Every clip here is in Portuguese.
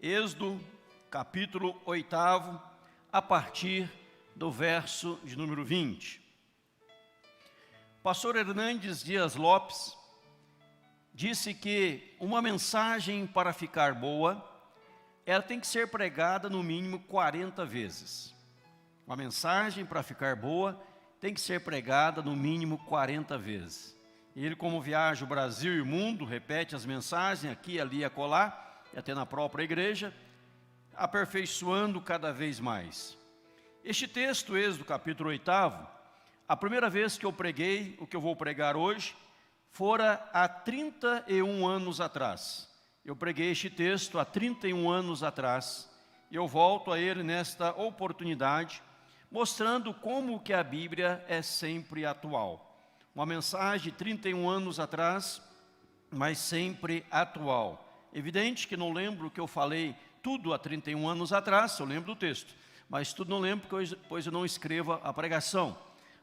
Êxodo, capítulo 8, a partir do verso de número 20. Pastor Hernandes Dias Lopes disse que uma mensagem para ficar boa, ela tem que ser pregada no mínimo 40 vezes. Uma mensagem para ficar boa tem que ser pregada no mínimo 40 vezes. E ele, como viaja o Brasil e o mundo, repete as mensagens aqui, ali e acolá, e até na própria igreja, aperfeiçoando cada vez mais. Este texto, Êxodo capítulo 8, a primeira vez que eu preguei, o que eu vou pregar hoje, fora há 31 anos atrás. Eu preguei este texto há 31 anos atrás, e eu volto a ele nesta oportunidade, mostrando como que a Bíblia é sempre atual. Uma mensagem de 31 anos atrás, mas sempre atual. Evidente que não lembro o que eu falei tudo há 31 anos atrás, eu lembro do texto, mas tudo não lembro, pois eu não escrevo a pregação.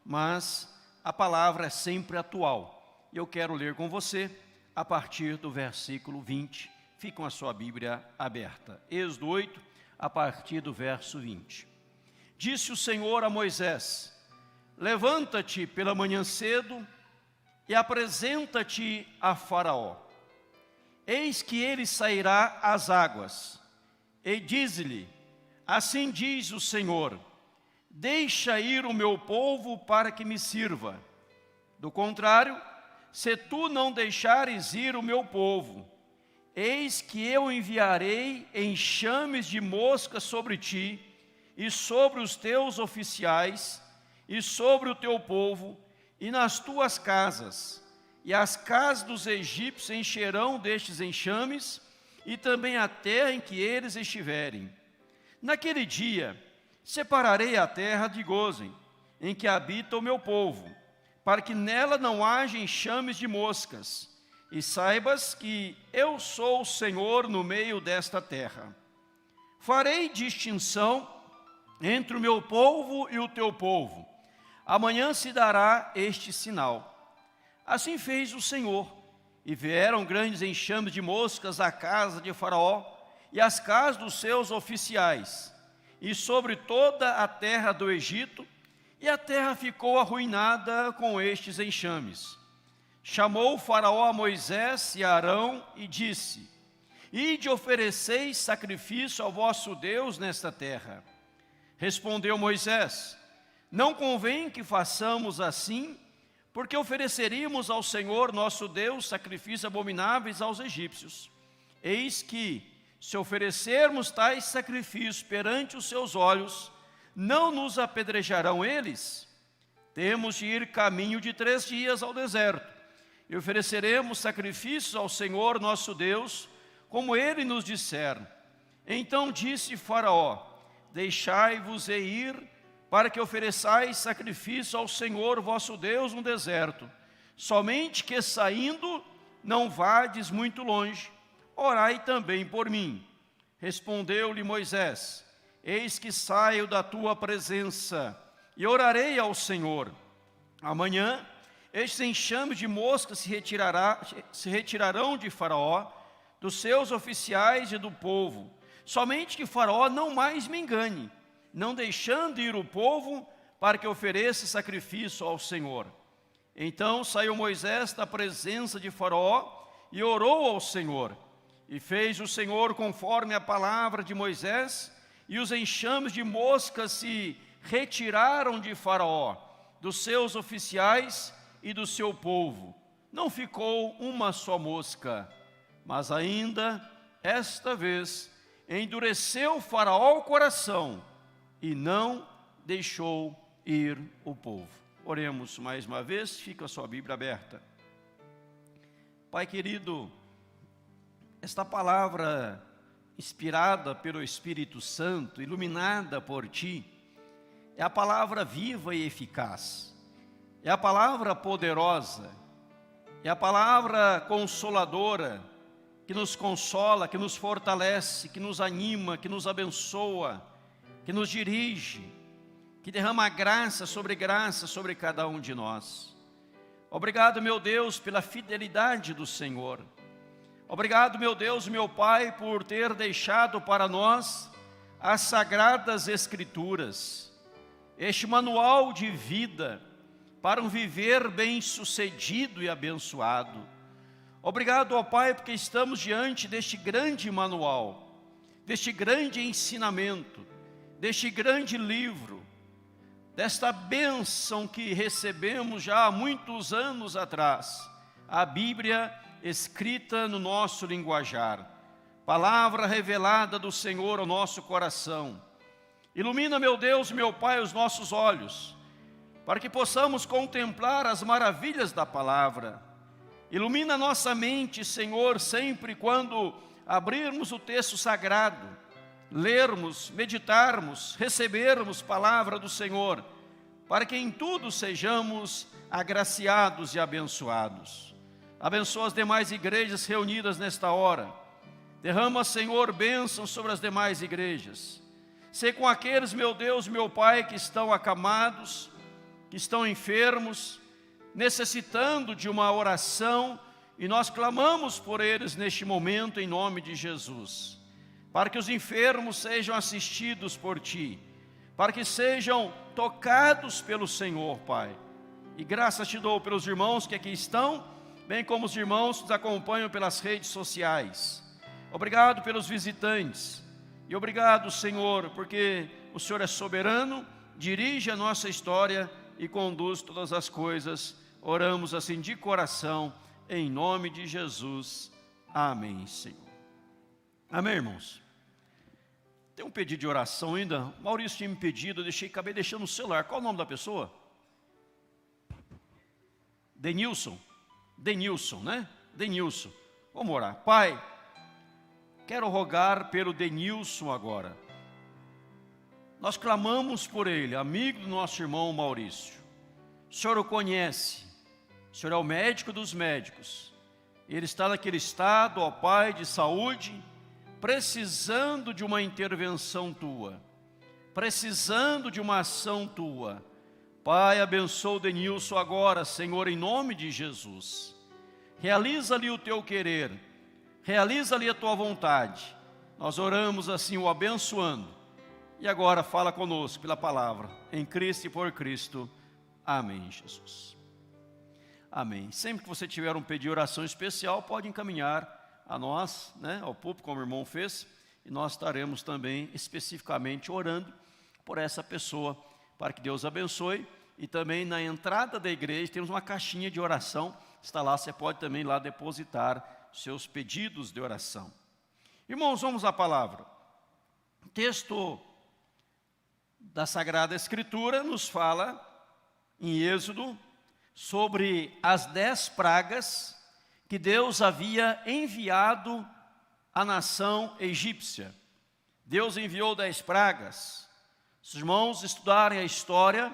Mas a palavra é sempre atual. E eu quero ler com você a partir do versículo 20. Fique com a sua Bíblia aberta. Êxodo 8, a partir do verso 20. Disse o Senhor a Moisés: levanta-te pela manhã cedo e apresenta-te a Faraó. Eis que ele sairá às águas, e diz-lhe: assim diz o Senhor, deixa ir o meu povo para que me sirva. Do contrário, se tu não deixares ir o meu povo, eis que eu enviarei enxames de moscas sobre ti, e sobre os teus oficiais, e sobre o teu povo, e nas tuas casas, e as casas dos egípcios encherão destes enxames, e também a terra em que eles estiverem. Naquele dia, separarei a terra de Gósen, em que habita o meu povo, para que nela não haja enxames de moscas, e saibas que eu sou o Senhor no meio desta terra. Farei distinção entre o meu povo e o teu povo. Amanhã se dará este sinal. Assim fez o Senhor, e vieram grandes enxames de moscas à casa de Faraó e às casas dos seus oficiais, e sobre toda a terra do Egito, e a terra ficou arruinada com estes enxames. Chamou Faraó a Moisés e a Arão e disse: ide ofereceis sacrifício ao vosso Deus nesta terra. Respondeu Moisés: não convém que façamos assim, porque ofereceríamos ao Senhor nosso Deus sacrifícios abomináveis aos egípcios. Eis que, se oferecermos tais sacrifícios perante os seus olhos, não nos apedrejarão eles? Temos de ir caminho de 3 dias ao deserto, e ofereceremos sacrifícios ao Senhor nosso Deus, como ele nos disser. Então disse Faraó: deixai-vos ir, para que ofereçais sacrifício ao Senhor vosso Deus no deserto. Somente que saindo, não vades muito longe. Orai também por mim. Respondeu-lhe Moisés: eis que saio da tua presença, e orarei ao Senhor. Amanhã, estes enxames de moscas se retirarão de Faraó, dos seus oficiais e do povo. Somente que Faraó não mais me engane, não deixando ir o povo, para que ofereça sacrifício ao Senhor. Então saiu Moisés da presença de Faraó e orou ao Senhor. E fez o Senhor conforme a palavra de Moisés, e os enxames de moscas se retiraram de Faraó, dos seus oficiais e do seu povo. Não ficou uma só mosca, mas ainda esta vez endureceu Faraó o coração, e não deixou ir o povo. Oremos mais uma vez, fica a sua Bíblia aberta. Pai querido, esta palavra inspirada pelo Espírito Santo, iluminada por Ti, é a palavra viva e eficaz, é a palavra poderosa, é a palavra consoladora, que nos consola, que nos fortalece, que nos anima, que nos abençoa, que nos dirige, que derrama graça sobre cada um de nós. Obrigado, meu Deus, pela fidelidade do Senhor. Obrigado, meu Deus e meu Pai, por ter deixado para nós as Sagradas Escrituras, este manual de vida para um viver bem-sucedido e abençoado. Obrigado, ó Pai, porque estamos diante deste grande manual, deste grande ensinamento, deste grande livro, desta bênção que recebemos já há muitos anos atrás, a Bíblia escrita no nosso linguajar, palavra revelada do Senhor ao nosso coração. Ilumina, meu Deus, meu Pai, os nossos olhos, para que possamos contemplar as maravilhas da palavra. Ilumina nossa mente, Senhor, sempre quando abrirmos o texto sagrado, lermos, meditarmos, recebermos palavra do Senhor, para que em tudo sejamos agraciados e abençoados. Abençoa as demais igrejas reunidas nesta hora. Derrama, Senhor, bênçãos sobre as demais igrejas. Sê com aqueles, meu Deus, meu Pai, que estão acamados, que estão enfermos, necessitando de uma oração, e nós clamamos por eles neste momento em nome de Jesus, para que os enfermos sejam assistidos por Ti, para que sejam tocados pelo Senhor, Pai. E graças Te dou pelos irmãos que aqui estão, bem como os irmãos que nos acompanham pelas redes sociais. Obrigado pelos visitantes, e obrigado, Senhor, porque o Senhor é soberano, dirige a nossa história e conduz todas as coisas. Oramos assim de coração, em nome de Jesus. Amém, Senhor. Amém, irmãos? Tem um pedido de oração ainda. Maurício tinha me pedido, acabei deixando o celular. Qual o nome da pessoa? Denilson, né? Denilson. Vamos orar. Pai, quero rogar pelo Denilson agora. Nós clamamos por ele, amigo do nosso irmão Maurício. O Senhor o conhece, o Senhor é o médico dos médicos. Ele está naquele estado, ó Pai, de saúde, precisando de uma intervenção Tua, precisando de uma ação Tua. Pai, abençoa o Denilson agora, Senhor, em nome de Jesus. Realiza-lhe o Teu querer, realiza-lhe a Tua vontade. Nós oramos assim, o abençoando. E agora fala conosco pela palavra, em Cristo e por Cristo. Amém, Jesus. Amém. Sempre que você tiver um pedido de oração especial, pode encaminhar a nós, né, ao público, como o irmão fez, e nós estaremos também especificamente orando por essa pessoa, para que Deus abençoe. E também na entrada da igreja temos uma caixinha de oração, está lá, você pode também lá depositar seus pedidos de oração. Irmãos, vamos à palavra. O texto da Sagrada Escritura nos fala, em Êxodo, sobre as 10 pragas que Deus havia enviado à nação egípcia. Deus enviou 10 pragas. Se os irmãos estudarem a história,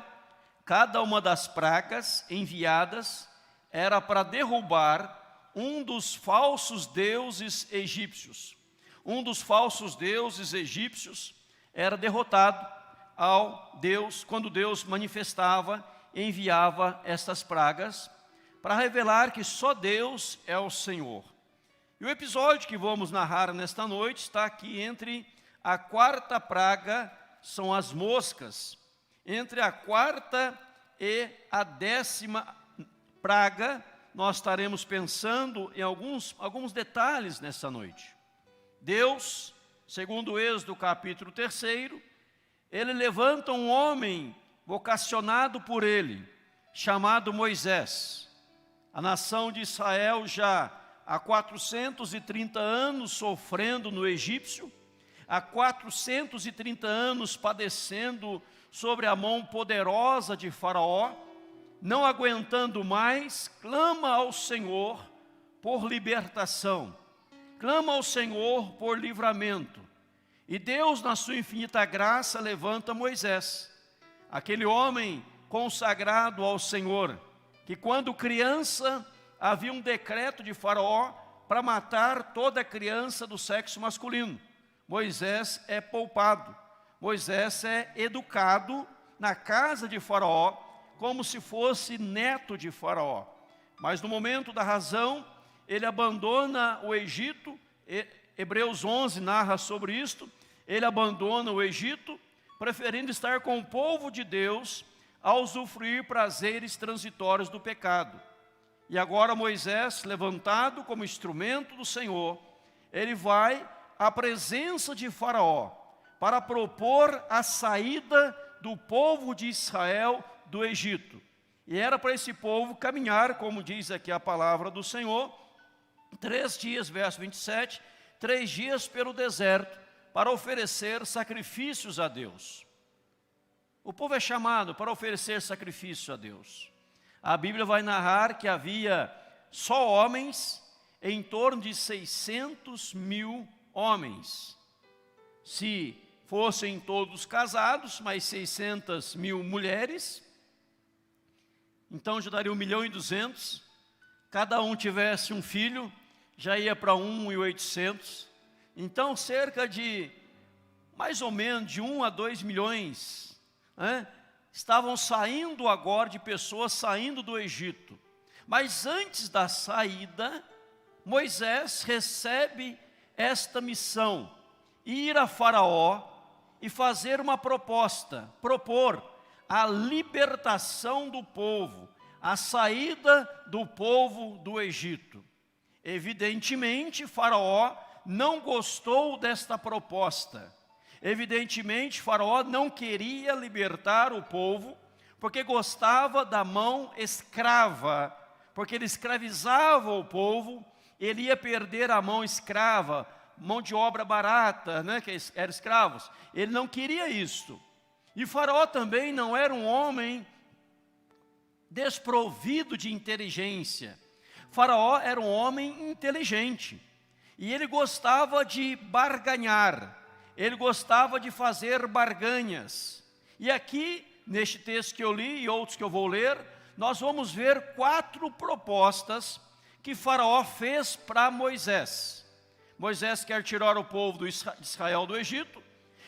cada uma das pragas enviadas era para derrubar um dos falsos deuses egípcios. Um dos falsos deuses egípcios era derrotado ao Deus, quando Deus manifestava, enviava estas pragas, para revelar que só Deus é o Senhor. E o episódio que vamos narrar nesta noite está aqui entre a 4ª praga, são as moscas, entre a 4ª e a 10ª praga, nós estaremos pensando em alguns detalhes nessa noite. Deus, segundo o Êxodo capítulo 3, Ele levanta um homem vocacionado por Ele, chamado Moisés. A nação de Israel já há 430 anos sofrendo no egípcio, há 430 anos padecendo sobre a mão poderosa de Faraó, não aguentando mais, clama ao Senhor por libertação, clama ao Senhor por livramento. E Deus, na sua infinita graça, levanta Moisés, aquele homem consagrado ao Senhor, que quando criança havia um decreto de Faraó para matar toda criança do sexo masculino. Moisés é poupado, Moisés é educado na casa de Faraó, como se fosse neto de Faraó. Mas no momento da razão, ele abandona o Egito. Hebreus 11 narra sobre isto. Ele abandona o Egito, preferindo estar com o povo de Deus, a usufruir prazeres transitórios do pecado. E agora Moisés, levantado como instrumento do Senhor, ele vai à presença de Faraó, para propor a saída do povo de Israel do Egito. E era para esse povo caminhar, como diz aqui a palavra do Senhor, 3 dias, verso 27, 3 dias pelo deserto, para oferecer sacrifícios a Deus. O povo é chamado para oferecer sacrifício a Deus. A Bíblia vai narrar que havia só homens, em torno de 600 mil homens. Se fossem todos casados, mais 600 mil mulheres, então já daria 1.200.000. Cada um tivesse um filho, já ia para 1.800.000. Então cerca de, mais ou menos, de 1 a 2 milhões, estavam saindo agora, de pessoas saindo do Egito. Mas antes da saída, Moisés recebe esta missão, ir a Faraó e fazer uma proposta, propor a libertação do povo, a saída do povo do Egito. Evidentemente, Faraó não gostou desta proposta. Evidentemente, Faraó não queria libertar o povo, porque gostava da mão escrava, porque ele escravizava o povo, ele ia perder a mão escrava, mão de obra barata, que eram escravos. Ele não queria isto. E Faraó também não era um homem desprovido de inteligência. Faraó era um homem inteligente. E ele gostava de barganhar. Ele gostava de fazer barganhas. E aqui, neste texto que eu li e outros que eu vou ler, nós vamos ver 4 propostas que Faraó fez para Moisés. Moisés quer tirar o povo de Israel do Egito,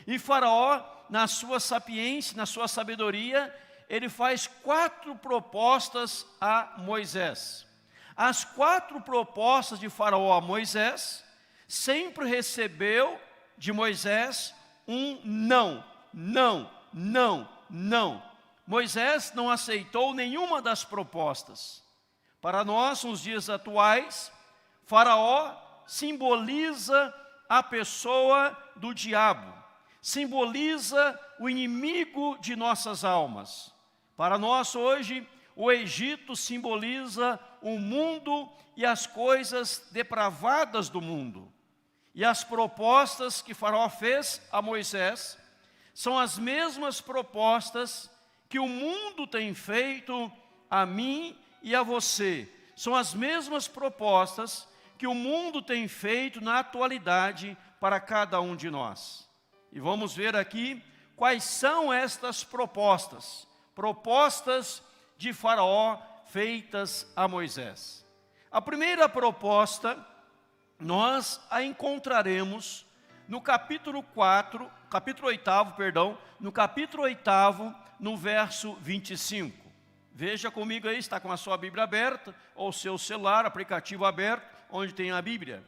e Faraó, na sua sapiência, na sua sabedoria, ele faz 4 propostas a Moisés. As 4 propostas de Faraó a Moisés sempre recebeu de Moisés um não, não, não, não. Moisés não aceitou nenhuma das propostas. Para nós, nos dias atuais, Faraó simboliza a pessoa do diabo, simboliza o inimigo de nossas almas. Para nós hoje, o Egito simboliza o mundo e as coisas depravadas do mundo. E as propostas que Faraó fez a Moisés são as mesmas propostas que o mundo tem feito a mim e a você. São as mesmas propostas que o mundo tem feito na atualidade para cada um de nós. E vamos ver aqui quais são estas propostas. Propostas de Faraó feitas a Moisés. A primeira proposta, nós a encontraremos no capítulo 8, no capítulo 8, no verso 25. Veja comigo aí, está com a sua Bíblia aberta, ou seu celular, aplicativo aberto, onde tem a Bíblia.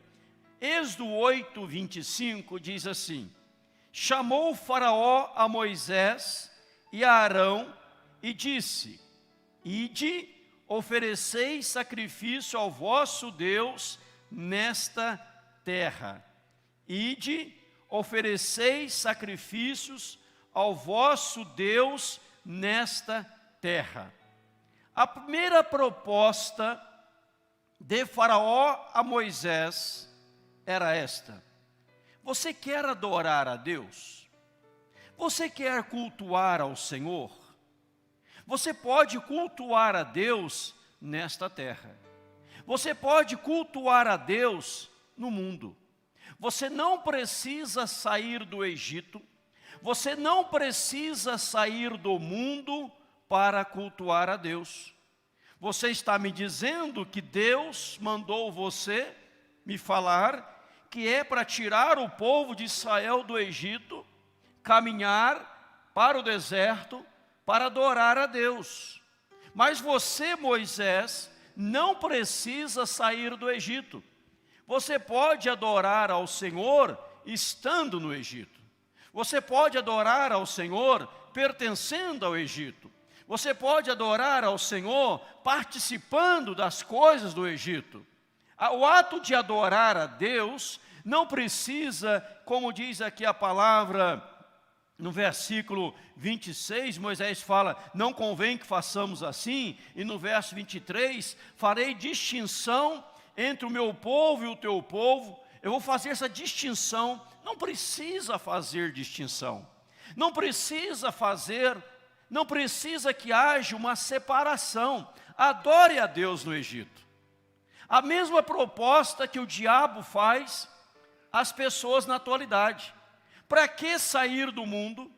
Êxodo 8, 25 diz assim: chamou o Faraó a Moisés e a Arão e disse: ide, ofereceis sacrifício ao vosso Deus nesta terra. Ide, ofereceis sacrifícios ao vosso Deus nesta terra. A primeira proposta de Faraó a Moisés era esta: você quer adorar a Deus? Você quer cultuar ao Senhor? Você pode cultuar a Deus nesta terra. Você pode cultuar a Deus no mundo. Você não precisa sair do Egito. Você não precisa sair do mundo para cultuar a Deus. Você está me dizendo que Deus mandou você me falar que é para tirar o povo de Israel do Egito, caminhar para o deserto, para adorar a Deus. Mas você, Moisés, não precisa sair do Egito. Você pode adorar ao Senhor estando no Egito. Você pode adorar ao Senhor pertencendo ao Egito. Você pode adorar ao Senhor participando das coisas do Egito. O ato de adorar a Deus não precisa, como diz aqui a palavra, no versículo 26, Moisés fala, não convém que façamos assim, e no verso 23, farei distinção entre o meu povo e o teu povo. Eu vou fazer essa distinção. Não precisa fazer distinção. Não precisa que haja uma separação. Adore a Deus no Egito. A mesma proposta que o diabo faz às pessoas na atualidade. Para que sair do mundo?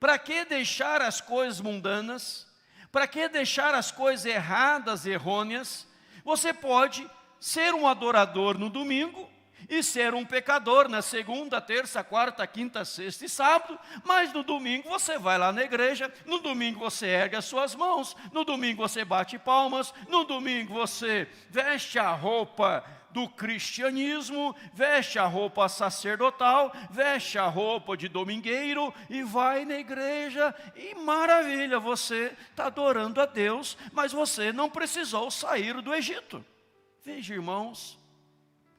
Para que deixar as coisas mundanas? Para que deixar as coisas erradas, errôneas? Você pode ser um adorador no domingo e ser um pecador na segunda, terça, quarta, quinta, sexta e sábado, mas no domingo você vai lá na igreja, no domingo você ergue as suas mãos, no domingo você bate palmas, no domingo você veste a roupa do cristianismo, veste a roupa sacerdotal, veste a roupa de domingueiro e vai na igreja e maravilha, você está adorando a Deus, mas você não precisou sair do Egito. Veja, irmãos,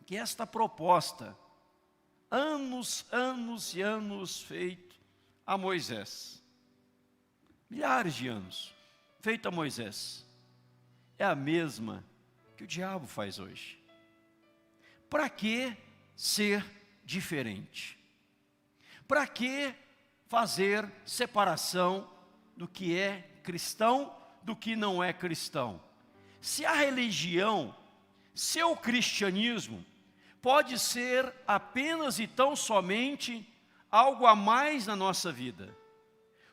que esta proposta, anos e anos feito a Moisés, milhares de anos, feito a Moisés, é a mesma que o diabo faz hoje. Para que ser diferente? Para que fazer separação do que é cristão, do que não é cristão? Se a religião, se o cristianismo, pode ser apenas e tão somente algo a mais na nossa vida.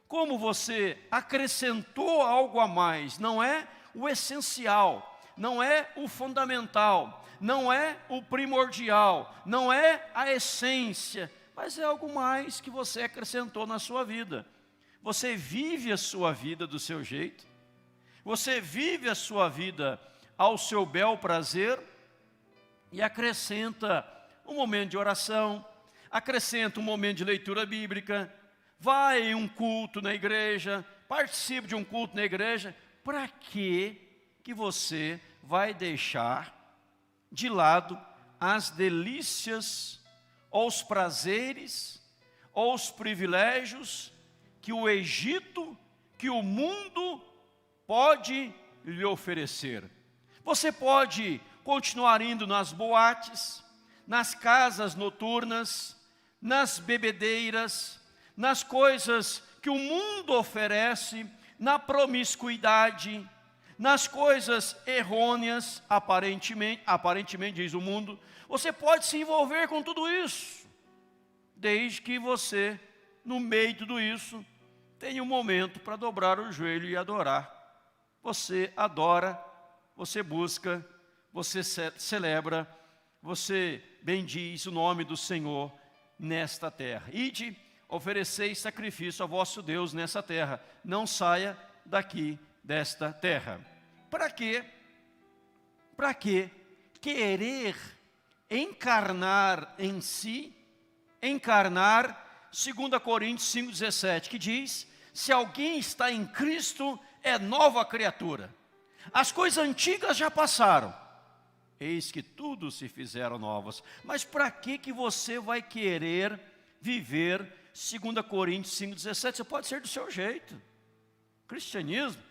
Como você acrescentou algo a mais, não é o essencial, não é o fundamental, não é o primordial, não é a essência, mas é algo mais que você acrescentou na sua vida. Você vive a sua vida do seu jeito, você vive a sua vida ao seu bel prazer, e acrescenta um momento de oração, acrescenta um momento de leitura bíblica, vai em um culto na igreja, participe de um culto na igreja. Para que você vai deixar de lado as delícias, ou os prazeres, ou os privilégios que o Egito, que o mundo pode lhe oferecer? Você pode continuar indo nas boates, nas casas noturnas, nas bebedeiras, nas coisas que o mundo oferece, na promiscuidade, nas coisas errôneas, aparentemente diz o mundo. Você pode se envolver com tudo isso, desde que você, no meio de tudo isso, tenha um momento para dobrar o joelho e adorar. Você adora, você busca, você celebra, você bendiz o nome do Senhor nesta terra. Ide, ofereceis sacrifício a vosso Deus nessa terra. Não saia daqui desta terra. Para quê? Para quê? Querer encarnar em si, encarnar 2 Coríntios 5,17, que diz, se alguém está em Cristo, é nova criatura. As coisas antigas já passaram. Eis que tudo se fizeram novas. Mas para que você vai querer viver 2 Coríntios 5,17? Você pode ser do seu jeito. Cristianismo?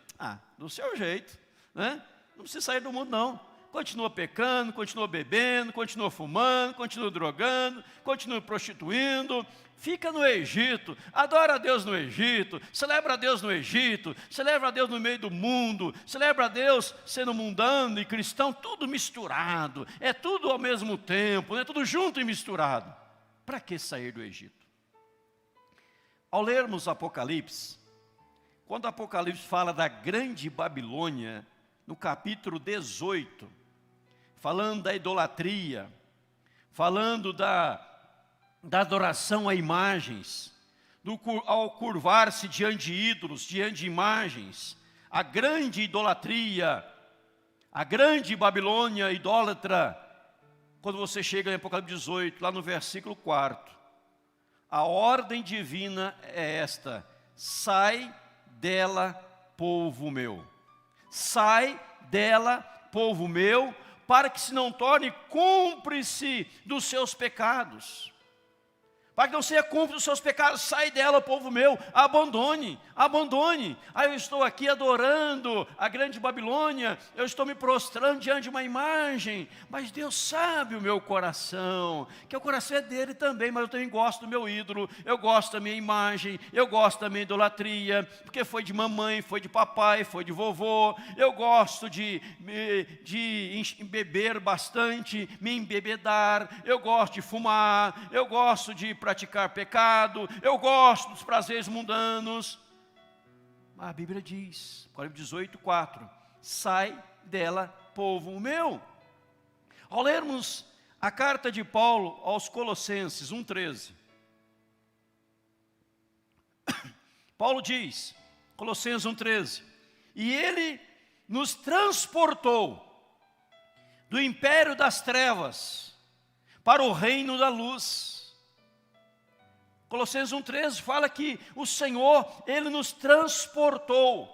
Do seu jeito, né? Não precisa sair do mundo, não. Continua pecando, continua bebendo, continua fumando, continua drogando, continua prostituindo. Fica no Egito, adora a Deus no Egito, celebra a Deus no Egito, celebra a Deus no meio do mundo, celebra a Deus sendo mundano e cristão, tudo misturado, é tudo ao mesmo tempo, é tudo junto e misturado. Para que sair do Egito? Ao lermos Apocalipse, quando Apocalipse fala da grande Babilônia, no capítulo 18, falando da idolatria, falando da adoração a imagens, ao curvar-se diante de ídolos, diante de imagens, a grande idolatria, A grande Babilônia idólatra, quando você chega em Apocalipse 18, lá no versículo 4, a ordem divina é esta: sai dela, povo meu. Sai dela, povo meu, para que se não torne cúmplice dos seus pecados. Para que não seja cúmplice dos seus pecados, sai dela, povo meu, abandone, abandone. Eu estou aqui adorando a grande Babilônia, eu estou me prostrando diante de uma imagem, mas Deus sabe o meu coração, que o coração é dele também, mas eu também gosto do meu ídolo, eu gosto da minha imagem, eu gosto da minha idolatria, porque foi de mamãe, foi de papai, foi de vovô, eu gosto de beber bastante, me embebedar, eu gosto de fumar, eu gosto de praticar pecado, eu gosto dos prazeres mundanos. A Bíblia diz, Apocalipse 18, 4, sai dela, povo meu. Ao lermos a carta de Paulo aos Colossenses 1,13, Paulo diz, Colossenses 1,13, e ele nos transportou do império das trevas para o reino da luz. Colossenses 1,13 fala que o Senhor, Ele nos transportou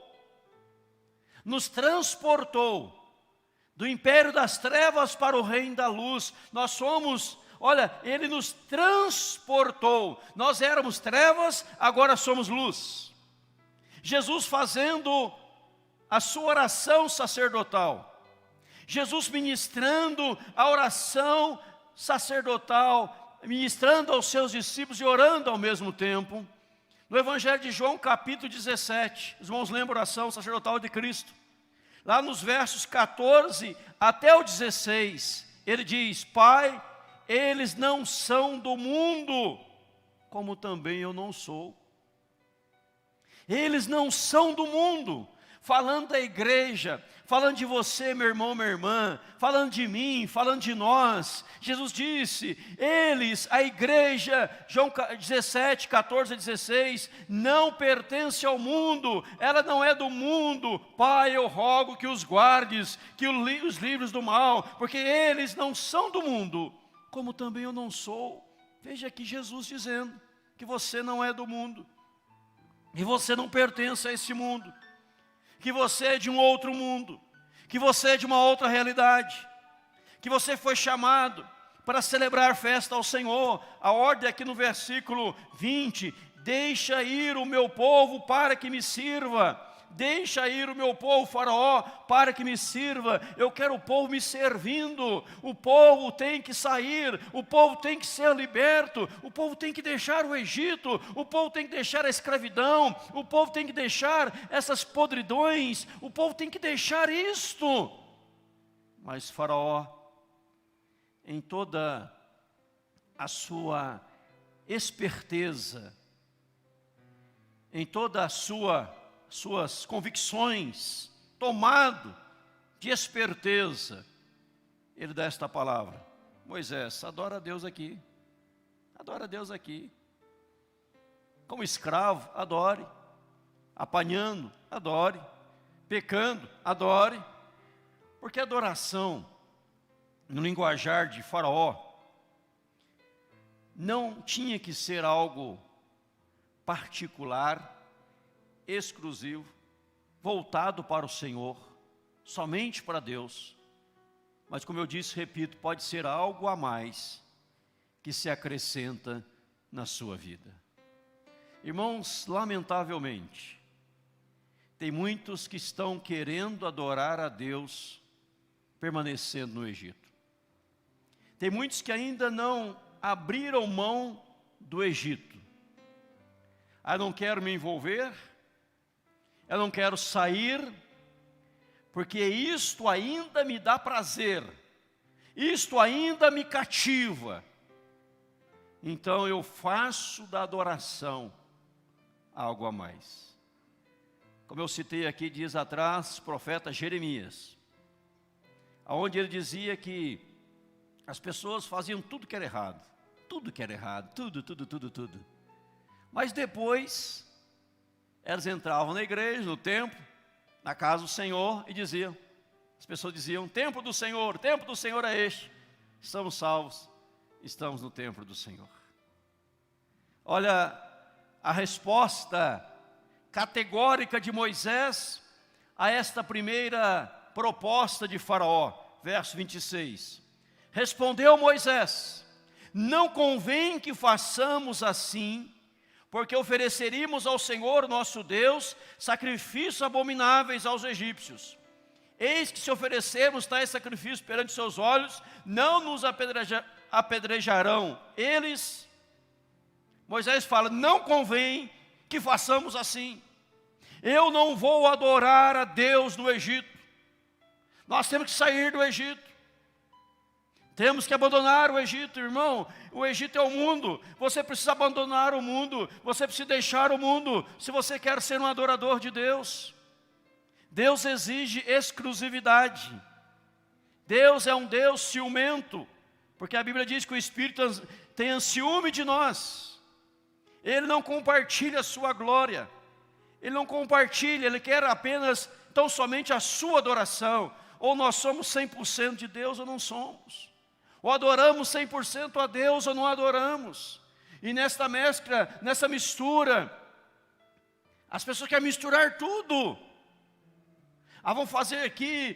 do império das trevas para o reino da luz. Nós somos, olha, Ele nos transportou. Nós éramos trevas, agora somos luz. Jesus fazendo a sua oração sacerdotal. Jesus ministrando a oração sacerdotal, ministrando aos seus discípulos e orando ao mesmo tempo. No Evangelho de João, capítulo 17, os irmãos lembram a oração sacerdotal de Cristo. Lá nos versos 14 até o 16, ele diz: Pai, eles não são do mundo, como também eu não sou. Eles não são do mundo, falando da igreja, falando de você, meu irmão, minha irmã, falando de mim, falando de nós. Jesus disse, eles, a igreja, João 17, 14 a 16, não pertence ao mundo, ela não é do mundo. Pai, eu rogo que os guardes, que os livres do mal, porque eles não são do mundo, como também eu não sou. Veja aqui Jesus dizendo que você não é do mundo, que você não pertence a esse mundo, que você é de um outro mundo, que você é de uma outra realidade, que você foi chamado para celebrar festa ao Senhor. A ordem aqui no versículo 20, deixa ir o meu povo para que me sirva. Deixa ir o meu povo, Faraó, para que me sirva. Eu quero o povo me servindo. O povo tem que sair, o povo tem que ser liberto, o povo tem que deixar o Egito, o povo tem que deixar a escravidão, o povo tem que deixar essas podridões, o povo tem que deixar isto. Mas Faraó, em toda a sua esperteza, em toda a suas convicções, tomado de esperteza, ele dá esta palavra: Moisés, adora a Deus aqui, adora a Deus aqui, como escravo, adore, apanhando, adore, pecando, adore, porque adoração, no linguajar de Faraó, não tinha que ser algo particular, exclusivo, voltado para o Senhor, somente para Deus. Mas como eu disse, repito, pode ser algo a mais que se acrescenta na sua vida. Irmãos, lamentavelmente, tem muitos que estão querendo adorar a Deus permanecendo no Egito. Tem muitos que ainda não abriram mão do Egito. Eu não quero me envolver, eu não quero sair, porque isto ainda me dá prazer, isto ainda me cativa. Então eu faço da adoração algo a mais. Como eu citei aqui dias atrás, o profeta Jeremias, onde ele dizia que as pessoas faziam tudo que era errado, tudo que era errado, tudo. Mas depois elas entravam na igreja, no templo, na casa do Senhor e diziam: As pessoas diziam, templo do Senhor é este. Estamos salvos, estamos no templo do Senhor. Olha a resposta categórica de Moisés a esta primeira proposta de Faraó. Verso 26. Respondeu Moisés, não convém que façamos assim, porque ofereceríamos ao Senhor nosso Deus sacrifícios abomináveis aos egípcios. Eis que se oferecermos tais sacrifícios perante seus olhos, não nos apedrejarão. Moisés fala, não convém que façamos assim. Eu não vou adorar a Deus no Egito. Nós temos que sair do Egito. Temos que abandonar o Egito, irmão. O Egito é o mundo. Você precisa abandonar o mundo. Você precisa deixar o mundo se você quer ser um adorador de Deus. Deus exige exclusividade. Deus é um Deus ciumento, porque a Bíblia diz que o Espírito tem ciúme de nós. Ele não compartilha a sua glória. Ele não compartilha, Ele quer apenas, tão somente a sua adoração. Ou nós somos 100% de Deus ou não somos. Ou adoramos 100% a Deus ou não adoramos. E nessa mistura, as pessoas querem misturar tudo. Vão fazer aqui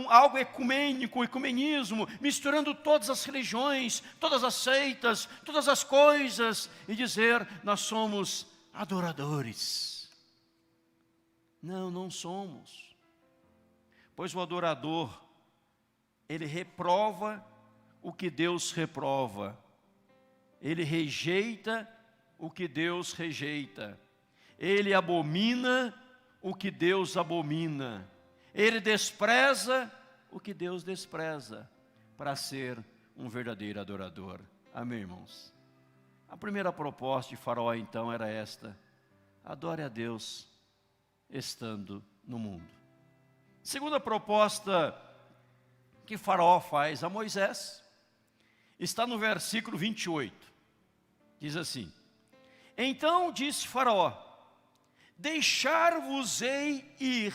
algo ecumênico, ecumenismo, misturando todas as religiões, todas as seitas, todas as coisas, e dizer, nós somos adoradores. Não, não somos. Pois o adorador, ele reprova o que Deus reprova. Ele rejeita o que Deus rejeita. Ele abomina o que Deus abomina. Ele despreza o que Deus despreza, para ser um verdadeiro adorador. Amém, irmãos? A primeira proposta de Faraó, então, era esta: adore a Deus estando no mundo. Segunda proposta que Faraó faz a Moisés, está no versículo 28. Diz assim: então disse Faraó, deixar-vos-ei ir,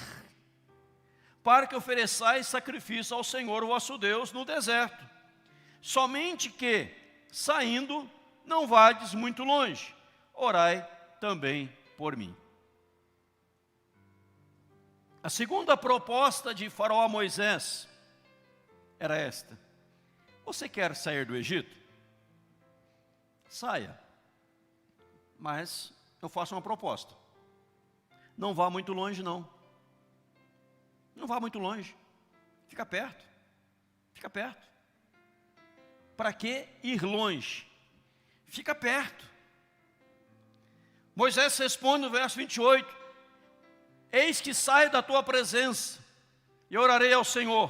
para que ofereçais sacrifício ao Senhor vosso Deus no deserto. Somente que, saindo, não vades muito longe. Orai também por mim. A segunda proposta de Faraó a Moisés era esta: você quer sair do Egito? Saia. Mas eu faço uma proposta. Não vá muito longe, não. Não vá muito longe. Fica perto. Fica perto. Para que ir longe? Fica perto. Moisés responde no verso 28. Eis que saio da tua presença e orarei ao Senhor.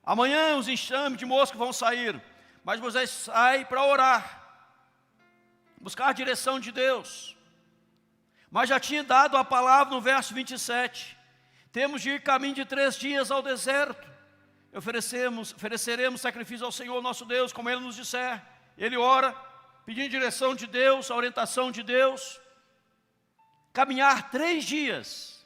Amanhã os enxames de mosca vão sair. Mas Moisés sai para orar, buscar a direção de Deus. Mas já tinha dado a palavra no verso 27. Temos de ir caminho de 3 dias ao deserto. Ofereceremos sacrifício ao Senhor nosso Deus, como Ele nos disser. Ele ora, pedindo direção de Deus, a orientação de Deus. Caminhar 3 dias.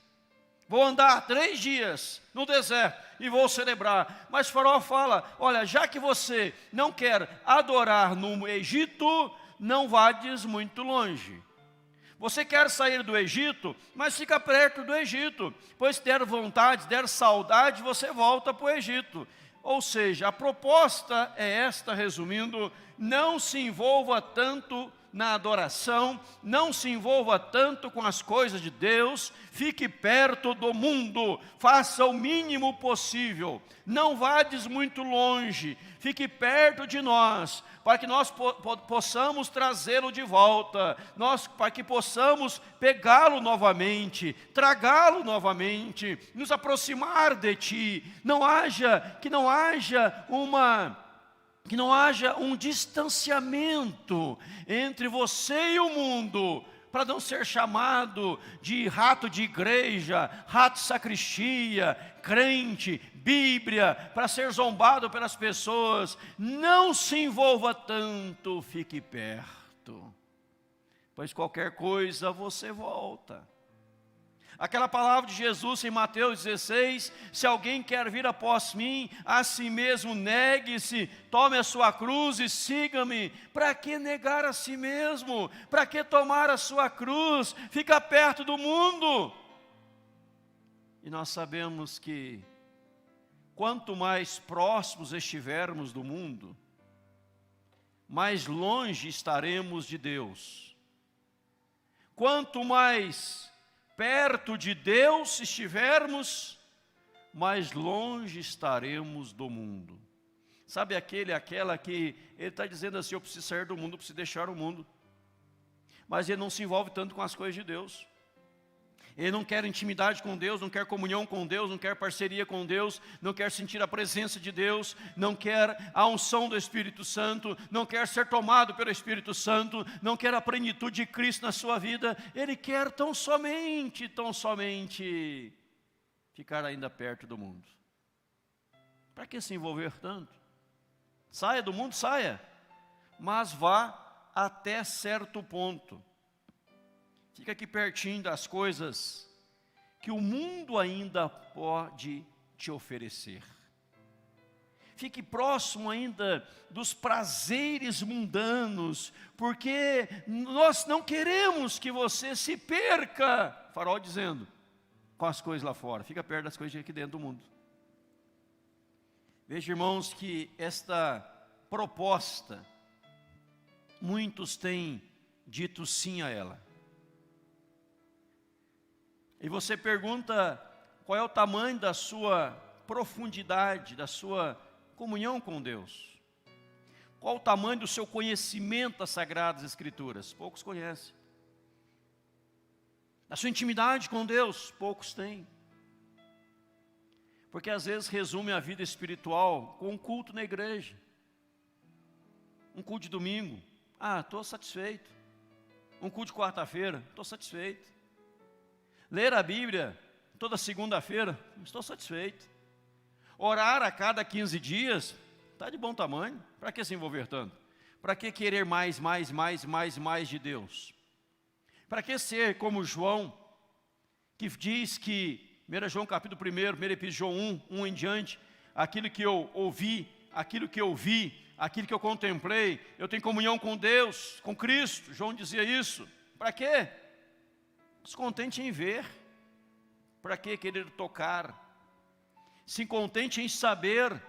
Vou andar 3 dias no deserto e vou celebrar. Mas Faraó fala, olha, já que você não quer adorar no Egito, não vades muito longe. Você quer sair do Egito, mas fica perto do Egito. Pois der vontade, der saudade, você volta para o Egito. Ou seja, a proposta é esta, resumindo: não se envolva tanto na adoração, não se envolva tanto com as coisas de Deus, fique perto do mundo, faça o mínimo possível, não vades muito longe, fique perto de nós, para que nós possamos trazê-lo de volta, para que possamos pegá-lo novamente, tragá-lo novamente, nos aproximar de Ti. Que não haja um distanciamento entre você e o mundo, para não ser chamado de rato de igreja, rato de sacristia, crente, Bíblia, para ser zombado pelas pessoas. Não se envolva tanto, fique perto, pois qualquer coisa você volta. Aquela palavra de Jesus em Mateus 16, se alguém quer vir após mim, a si mesmo negue-se, tome a sua cruz e siga-me. Para que negar a si mesmo? Para que tomar a sua cruz? Fica perto do mundo. E nós sabemos que quanto mais próximos estivermos do mundo, mais longe estaremos de Deus. Quanto mais perto de Deus estivermos, mais longe estaremos do mundo. Sabe aquela que ele está dizendo assim, eu preciso sair do mundo, eu preciso deixar o mundo. Mas ele não se envolve tanto com as coisas de Deus. Ele não quer intimidade com Deus, não quer comunhão com Deus, não quer parceria com Deus, não quer sentir a presença de Deus, não quer a unção do Espírito Santo, não quer ser tomado pelo Espírito Santo, não quer a plenitude de Cristo na sua vida. Ele quer tão somente ficar ainda perto do mundo. Para que se envolver tanto? Saia do mundo, saia, mas vá até certo ponto. Fica aqui pertinho das coisas que o mundo ainda pode te oferecer. Fique próximo ainda dos prazeres mundanos, porque nós não queremos que você se perca, Farol dizendo, com as coisas lá fora. Fica perto das coisas aqui dentro do mundo. Veja, irmãos, que esta proposta, muitos têm dito sim a ela. E você pergunta qual é o tamanho da sua profundidade, da sua comunhão com Deus. Qual o tamanho do seu conhecimento das Sagradas Escrituras? Poucos conhecem. Da sua intimidade com Deus? Poucos têm. Porque às vezes resume a vida espiritual com um culto na igreja. Um culto de domingo. Estou satisfeito. Um culto de quarta-feira. Estou satisfeito. Ler a Bíblia toda segunda-feira, estou satisfeito. Orar a cada 15 dias, está de bom tamanho. Para que se envolver tanto? Para que querer mais de Deus? Para que ser como João, que diz que, 1 João capítulo 1, 1 Epístola João 1 em diante, aquilo que eu ouvi, aquilo que eu vi, aquilo que eu contemplei, eu tenho comunhão com Deus, com Cristo. João dizia isso. Para quê? Se contente em ver, para que querer tocar? Se contente em saber,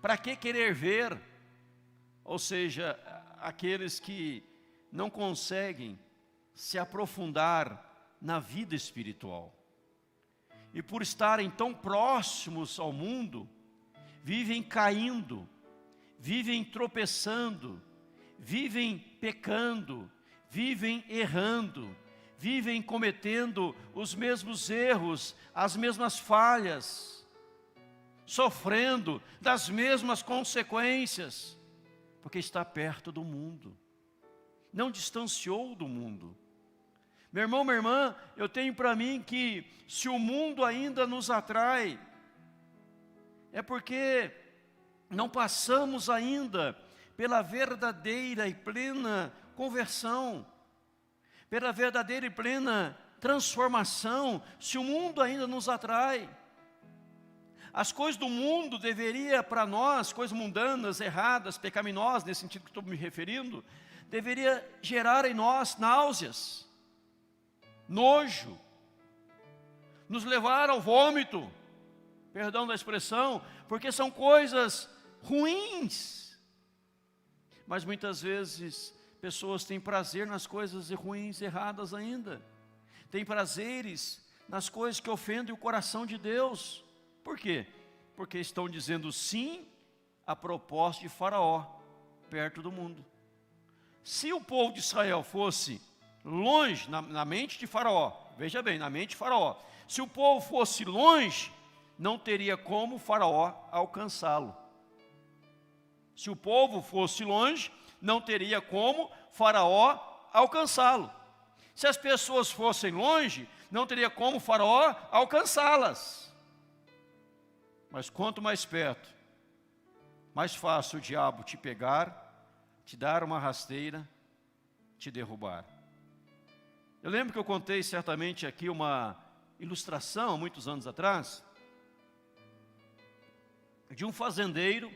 para que querer ver? Ou seja, aqueles que não conseguem se aprofundar na vida espiritual. E por estarem tão próximos ao mundo, vivem caindo, vivem tropeçando, vivem pecando, vivem errando, vivem cometendo os mesmos erros, as mesmas falhas, sofrendo das mesmas consequências, porque está perto do mundo, não distanciou do mundo. Meu irmão, minha irmã, eu tenho para mim que se o mundo ainda nos atrai, é porque não passamos ainda pela verdadeira e plena conversão, pela verdadeira e plena transformação. Se o mundo ainda nos atrai, as coisas do mundo deveria para nós, coisas mundanas, erradas, pecaminosas, nesse sentido que estou me referindo, deveria gerar em nós náuseas, nojo, nos levar ao vômito, perdão da expressão, porque são coisas ruins. Mas muitas vezes pessoas têm prazer nas coisas ruins, erradas ainda. Têm prazeres nas coisas que ofendem o coração de Deus. Por quê? Porque estão dizendo sim à proposta de Faraó, perto do mundo. Se o povo de Israel fosse longe, na mente de Faraó, veja bem, na mente de Faraó, se o povo fosse longe, não teria como Faraó alcançá-lo. Se o povo fosse longe, não teria como Faraó alcançá-lo. Se as pessoas fossem longe, não teria como Faraó alcançá-las. Mas quanto mais perto, mais fácil o diabo te pegar, te dar uma rasteira, te derrubar. Eu lembro que eu contei certamente aqui uma ilustração, há muitos anos atrás, de um fazendeiro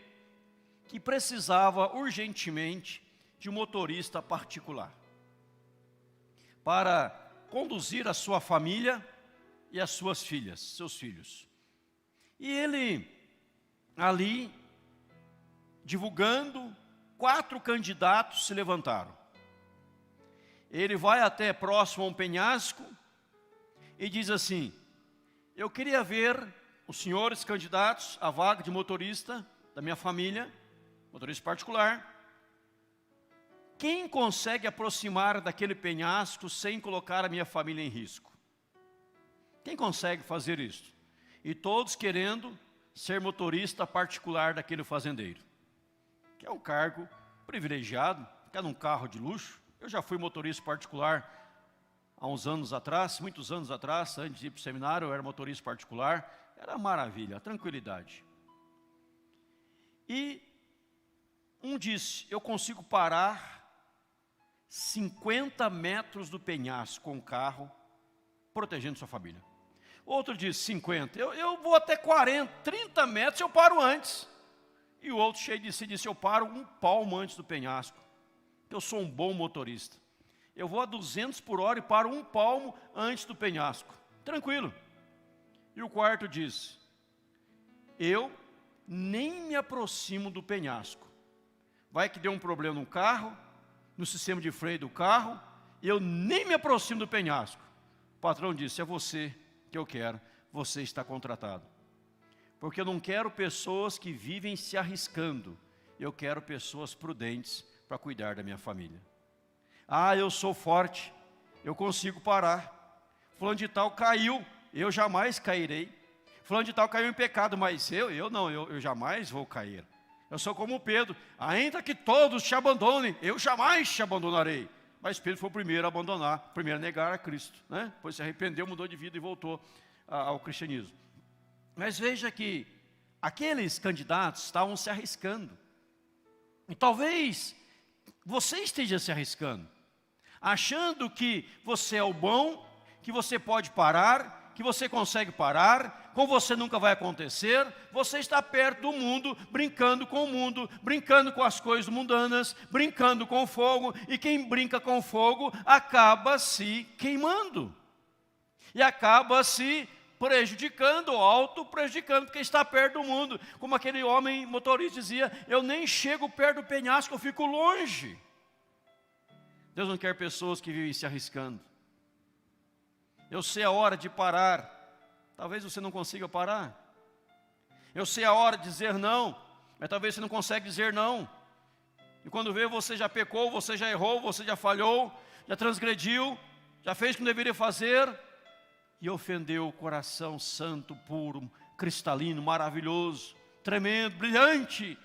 que precisava urgentemente de um motorista particular para conduzir a sua família e as suas filhas, seus filhos. E ele, ali, divulgando, 4 candidatos se levantaram. Ele vai até próximo a um penhasco e diz assim: eu queria ver os senhores candidatos à vaga de motorista da minha família, motorista particular. Quem consegue aproximar daquele penhasco sem colocar a minha família em risco? Quem consegue fazer isso? E todos querendo ser motorista particular daquele fazendeiro, que é um cargo privilegiado, ficar num carro de luxo. Eu já fui motorista particular há uns anos atrás, muitos anos atrás, antes de ir para o seminário, eu era motorista particular. Era maravilha, tranquilidade. E um disse: eu consigo parar 50 metros do penhasco com o carro, protegendo sua família. Outro disse: 50, eu vou até 40, 30 metros, eu paro antes. E o outro, cheio de si, disse: eu paro 1 palmo antes do penhasco. Eu sou um bom motorista. Eu vou a 200 por hora e paro 1 palmo antes do penhasco. Tranquilo. E o quarto disse: eu nem me aproximo do penhasco. Vai que deu um problema no carro, no sistema de freio do carro, e eu nem me aproximo do penhasco. O patrão disse: é você que eu quero, você está contratado. Porque eu não quero pessoas que vivem se arriscando, eu quero pessoas prudentes para cuidar da minha família. Ah, eu sou forte, eu consigo parar. Fulano de tal caiu, eu jamais cairei. Fulano de tal caiu em pecado, mas eu não, eu jamais vou cair. Eu sou como Pedro: ainda que todos te abandonem, eu jamais te abandonarei. Mas Pedro foi o primeiro a abandonar, primeiro a negar a Cristo, né? Depois se arrependeu, mudou de vida e voltou ao cristianismo. Mas veja que aqueles candidatos estavam se arriscando. E talvez você esteja se arriscando, achando que você é o bom, que você pode parar, que você consegue parar, com você nunca vai acontecer. Você está perto do mundo, brincando com o mundo, brincando com as coisas mundanas, brincando com o fogo, e quem brinca com o fogo acaba se queimando, e acaba se prejudicando, auto-prejudicando, porque está perto do mundo. Como aquele homem motorista dizia: eu nem chego perto do penhasco, eu fico longe. Deus não quer pessoas que vivem se arriscando. Eu sei a hora de parar, talvez você não consiga parar. Eu sei a hora de dizer não, mas talvez você não consegue dizer não. E quando vê, você já pecou, você já errou, você já falhou, já transgrediu, já fez o que não deveria fazer, e ofendeu o coração santo, puro, cristalino, maravilhoso, tremendo, brilhante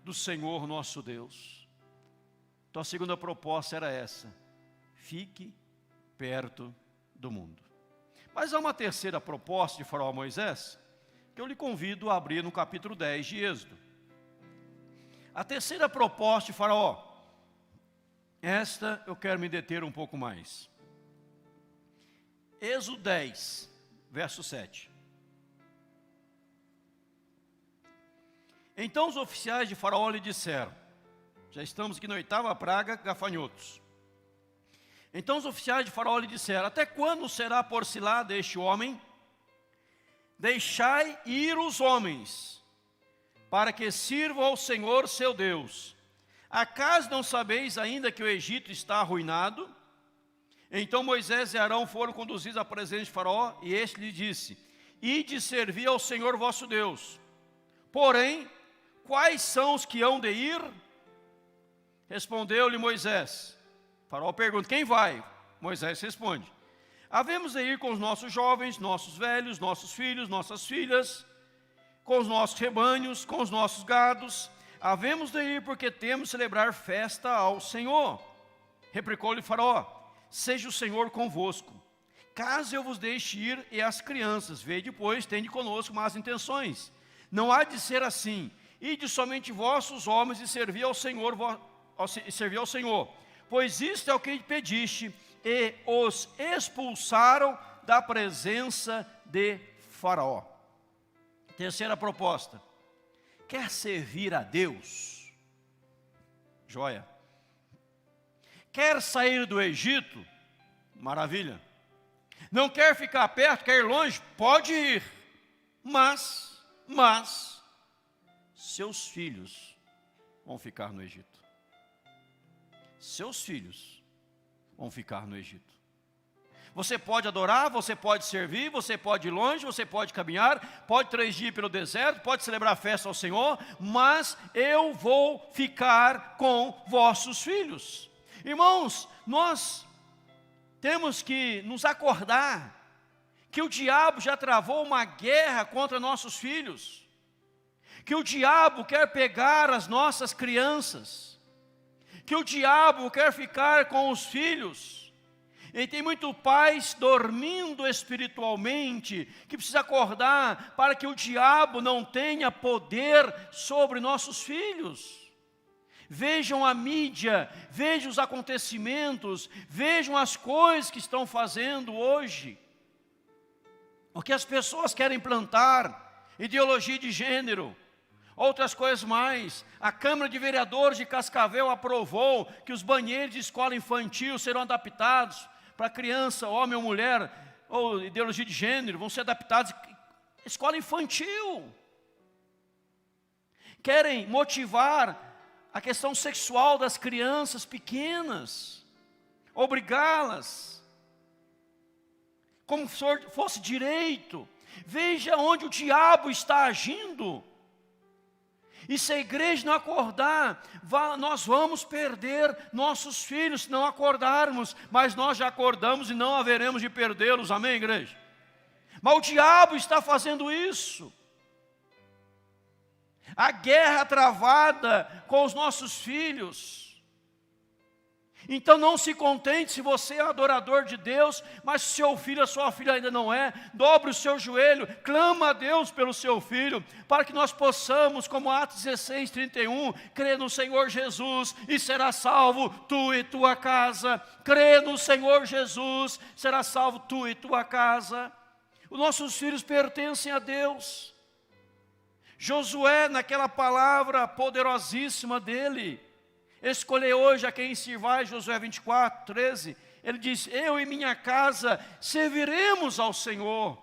do Senhor nosso Deus. Então a segunda proposta era essa: fique perto do mundo. Mas há uma terceira proposta de Faraó a Moisés, que eu lhe convido a abrir no capítulo 10 de Êxodo. A terceira proposta de Faraó, esta eu quero me deter um pouco mais. Êxodo 10, verso 7. Então os oficiais de Faraó lhe disseram, já estamos aqui na 8ª praga, gafanhotos. Então os oficiais de Faraó lhe disseram: até quando será por cilada este homem? Deixai ir os homens, para que sirvam ao Senhor seu Deus. Acaso não sabeis ainda que o Egito está arruinado? Então Moisés e Arão foram conduzidos à presença de Faraó, e este lhe disse: ide servir ao Senhor vosso Deus. Porém, quais são os que hão de ir? Respondeu-lhe Moisés. Faraó pergunta: quem vai? Moisés responde: havemos de ir com os nossos jovens, nossos velhos, nossos filhos, nossas filhas, com os nossos rebanhos, com os nossos gados. Havemos de ir porque temos de celebrar festa ao Senhor. Replicou-lhe Faraó: seja o Senhor convosco. Caso eu vos deixe ir e as crianças, vede depois, tende conosco más intenções. Não há de ser assim. Ide somente vossos homens e servi ao Senhor, pois isto é o que pediste. E os expulsaram da presença de Faraó. Terceira proposta: quer servir a Deus? Joia. Quer sair do Egito? Maravilha. Não quer ficar perto, quer ir longe? Pode ir. Mas seus filhos vão ficar no Egito. Seus filhos vão ficar no Egito. Você pode adorar, você pode servir, você pode ir longe, você pode caminhar, pode 3 dias pelo deserto, pode celebrar festa ao Senhor, mas eu vou ficar com vossos filhos. Irmãos, nós temos que nos acordar que o diabo já travou uma guerra contra nossos filhos, que o diabo quer pegar as nossas crianças, que o diabo quer ficar com os filhos. E tem muitos pais dormindo espiritualmente, que precisa acordar para que o diabo não tenha poder sobre nossos filhos. Vejam a mídia, vejam os acontecimentos, vejam as coisas que estão fazendo hoje. O que as pessoas querem implantar, ideologia de gênero, outras coisas mais. A Câmara de Vereadores de Cascavel aprovou que os banheiros de escola infantil serão adaptados para criança, homem ou mulher, ou ideologia de gênero, vão ser adaptados. Escola infantil. Querem motivar a questão sexual das crianças pequenas, obrigá-las, como se fosse direito. Veja onde o diabo está agindo. E se a igreja não acordar, nós vamos perder nossos filhos se não acordarmos. Mas nós já acordamos e não haveremos de perdê-los, amém, igreja? Mas o diabo está fazendo isso. A guerra travada com os nossos filhos. Então não se contente se você é adorador de Deus, mas se seu filho, a sua filha ainda não é, dobre o seu joelho, clama a Deus pelo seu filho, para que nós possamos, como Atos 16, 31, crer no Senhor Jesus e será salvo tu e tua casa. Crê no Senhor Jesus, será salvo tu e tua casa. Os nossos filhos pertencem a Deus. Josué, naquela palavra poderosíssima dele, escolher hoje a quem sirvai, Josué 24, 13, ele diz: eu e minha casa serviremos ao Senhor.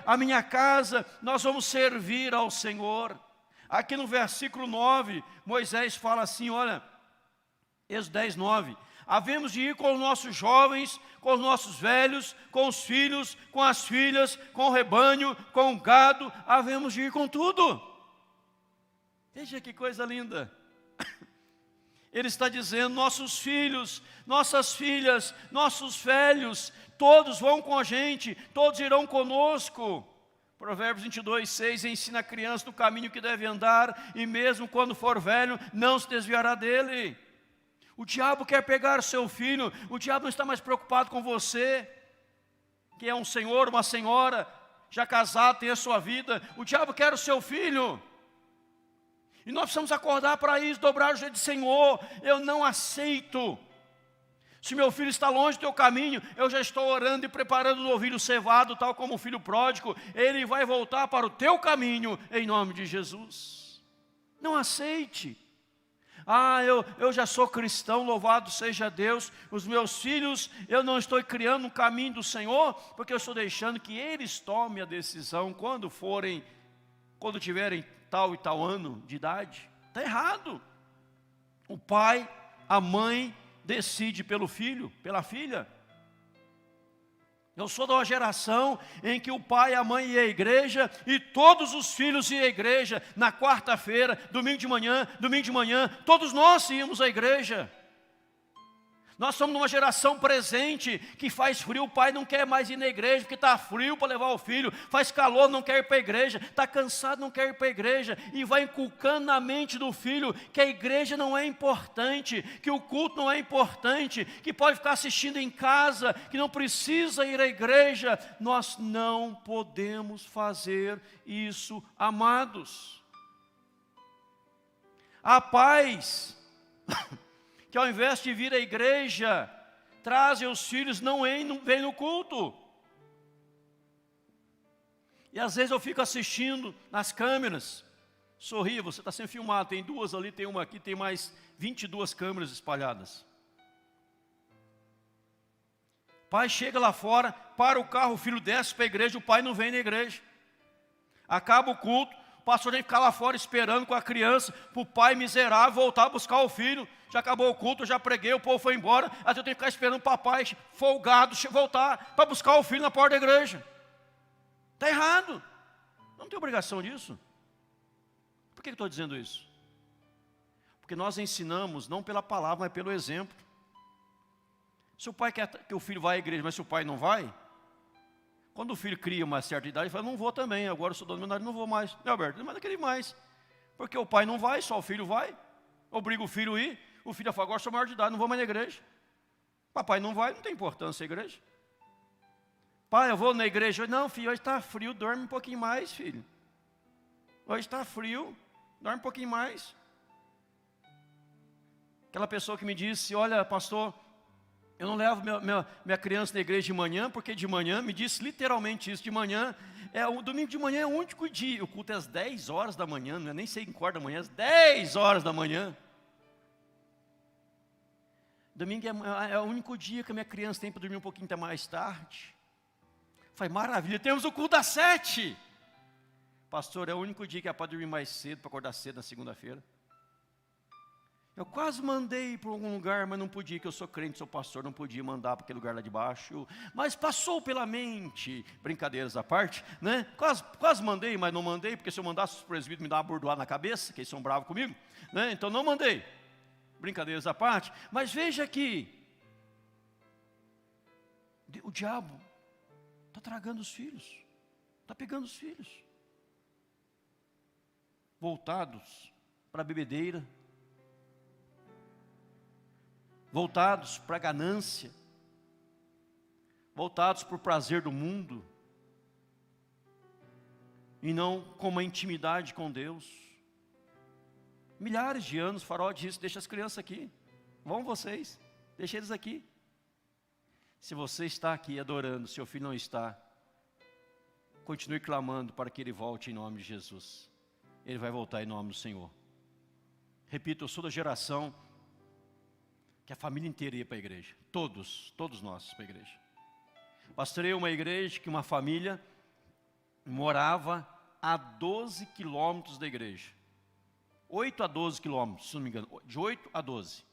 A minha casa, nós vamos servir ao Senhor. Aqui no versículo 9, Moisés fala assim, olha, Êxodo 10, 9, havemos de ir com os nossos jovens, com os nossos velhos, com os filhos, com as filhas, com o rebanho, com o gado, havemos de ir com tudo. Veja que coisa linda. Ele está dizendo, nossos filhos, nossas filhas, nossos velhos, todos vão com a gente, todos irão conosco. Provérbios 22, 6, ensina a criança no caminho que deve andar, e mesmo quando for velho, não se desviará dele. O diabo quer pegar o seu filho, o diabo não está mais preocupado com você, que é um senhor, uma senhora, já casado, tem a sua vida. O diabo quer o seu filho. E nós precisamos acordar para isso, dobrar o jeito de Senhor, eu não aceito. Se meu filho está longe do teu caminho, eu já estou orando e preparando o novilho cevado, tal como o filho pródigo, ele vai voltar para o teu caminho, em nome de Jesus. Não aceite. Eu já sou cristão, louvado seja Deus, os meus filhos, eu não estou criando um caminho do Senhor, porque eu estou deixando que eles tomem a decisão quando tiverem tal e tal ano de idade. Está errado. O pai, a mãe decide pelo filho, pela filha. Eu sou de uma geração em que o pai, a mãe ia à igreja e todos os filhos iam à igreja na quarta-feira, domingo de manhã, todos nós íamos à igreja. Nós somos uma geração presente que faz frio, o pai não quer mais ir na igreja porque está frio para levar o filho, faz calor, não quer ir para a igreja, está cansado, não quer ir para a igreja, e vai inculcando na mente do filho que a igreja não é importante, que o culto não é importante, que pode ficar assistindo em casa, que não precisa ir à igreja. Nós não podemos fazer isso, amados. Há pais que ao invés de vir à igreja, trazem os filhos, não vêm no culto. E às vezes eu fico assistindo nas câmeras. Sorri, você está sendo filmado, tem duas ali, tem uma aqui, tem mais 22 câmeras espalhadas. Pai chega lá fora, para o carro, o filho desce para a igreja, o pai não vem na igreja. Acaba o culto, o pastor tem que ficar lá fora esperando com a criança, para o pai miserável voltar a buscar o filho. Já acabou o culto, eu já preguei, o povo foi embora, até eu tenho que ficar esperando o papai folgado voltar para buscar o filho na porta da igreja. Está errado, não tem obrigação disso. Por que eu estou dizendo isso? Porque nós ensinamos não pela palavra, mas pelo exemplo. Se o pai quer que o filho vá à igreja, mas se o pai não vai, quando o filho cria uma certa idade, ele fala, não vou também, agora eu sou dono da minha idade, não vou mais. Não, Alberto, mas não queria mais. Porque o pai não vai, só o filho vai. Obriga o filho a ir, o filho fala, agora eu sou maior de idade, não vou mais na igreja. Papai não vai, não tem importância a igreja. Pai, eu vou na igreja. Não, filho, hoje está frio, dorme um pouquinho mais, filho. Hoje está frio, dorme um pouquinho mais. Aquela pessoa que me disse, olha, pastor, eu não levo minha criança na igreja de manhã, porque de manhã, me disse literalmente isso, de manhã, o domingo de manhã é o único dia, o culto é às 10 horas da manhã, não é nem sei em que hora da manhã, às 10 horas da manhã. Domingo é o único dia que a minha criança tem para dormir um pouquinho até mais tarde. Falei, maravilha, temos o culto às 7. Pastor, é o único dia que ela pode dormir mais cedo, para acordar cedo na segunda-feira. Eu quase mandei para algum lugar, mas não podia, que eu sou crente, sou pastor, não podia mandar para aquele lugar lá de baixo. Mas passou pela mente, brincadeiras à parte, né? Quase mandei, mas não mandei, porque se eu mandasse os presbíteros me dar uma bordoada na cabeça, que eles são bravos comigo, né? Então não mandei. Brincadeiras à parte, mas veja que o diabo está tragando os filhos, está pegando os filhos, voltados para a bebedeira, voltados para a ganância, voltados para o prazer do mundo, e não com uma intimidade com Deus. Milhares de anos, Farol disse, deixa as crianças aqui, vão vocês, deixa eles aqui. Se você está aqui adorando, seu filho não está, continue clamando para que ele volte em nome de Jesus. Ele vai voltar em nome do Senhor. Repito, eu sou da geração que a família inteira ia para a igreja. Todos nós para a igreja. Pastorei uma igreja que uma família morava a 12 quilômetros da igreja. 8 a 12 quilômetros, se não me engano. De 8 a 12.